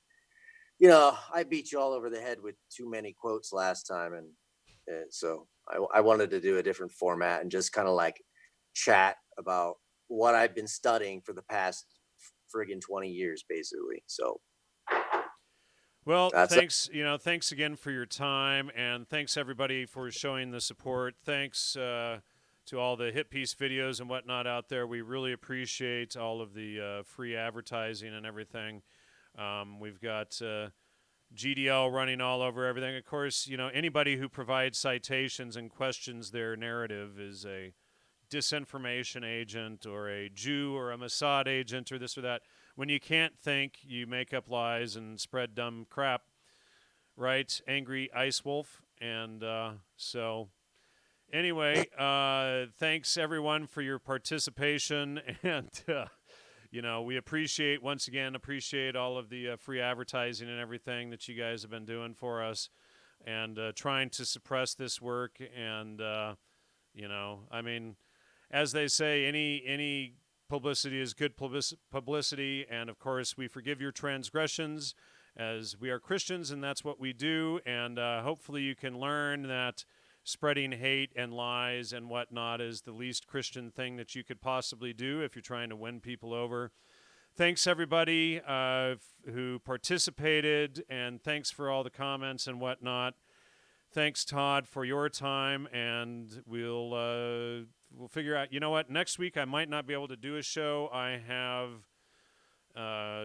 I beat you all over the head with too many quotes last time, and so I wanted to do a different format and just kind of like chat about what I've been studying for the past friggin' 20 years, basically. So, well, thanks. Thanks again for your time, and thanks everybody for showing the support. Thanks to all the hit piece videos and whatnot out there. We really appreciate all of the free advertising and everything. We've got GDL running all over everything. Of course, anybody who provides citations and questions their narrative is a disinformation agent or a Jew or a Mossad agent or this or that. When you can't think, you make up lies and spread dumb crap, right? Angry Ice Wolf. And so anyway, thanks everyone for your participation. And we appreciate all of the free advertising and everything that you guys have been doing for us, and trying to suppress this work. And I mean, as they say, any publicity is good publicity. And of course, we forgive your transgressions, as we are Christians, and that's what we do. And hopefully, you can learn that spreading hate and lies and whatnot is the least Christian thing that you could possibly do if you're trying to win people over. Thanks, everybody who participated, and thanks for all the comments and whatnot. Thanks, Todd, for your time, and we'll figure out. You know what? Next week I might not be able to do a show. I have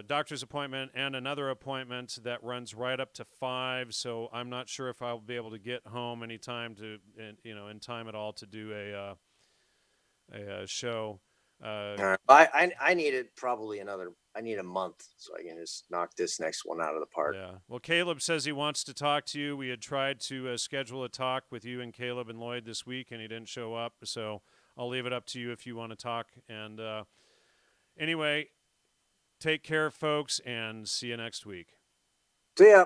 doctor's appointment and another appointment that runs right up to 5, so I'm not sure if I'll be able to get home in time at all to do a show. I needed probably I need a month so I can just knock this next one out of the park. Yeah. Well, Caleb says he wants to talk to you. We had tried to schedule a talk with you and Caleb and Lloyd this week, and he didn't show up. So I'll leave it up to you if you want to talk. And anyway, take care, folks, and see you next week. See ya.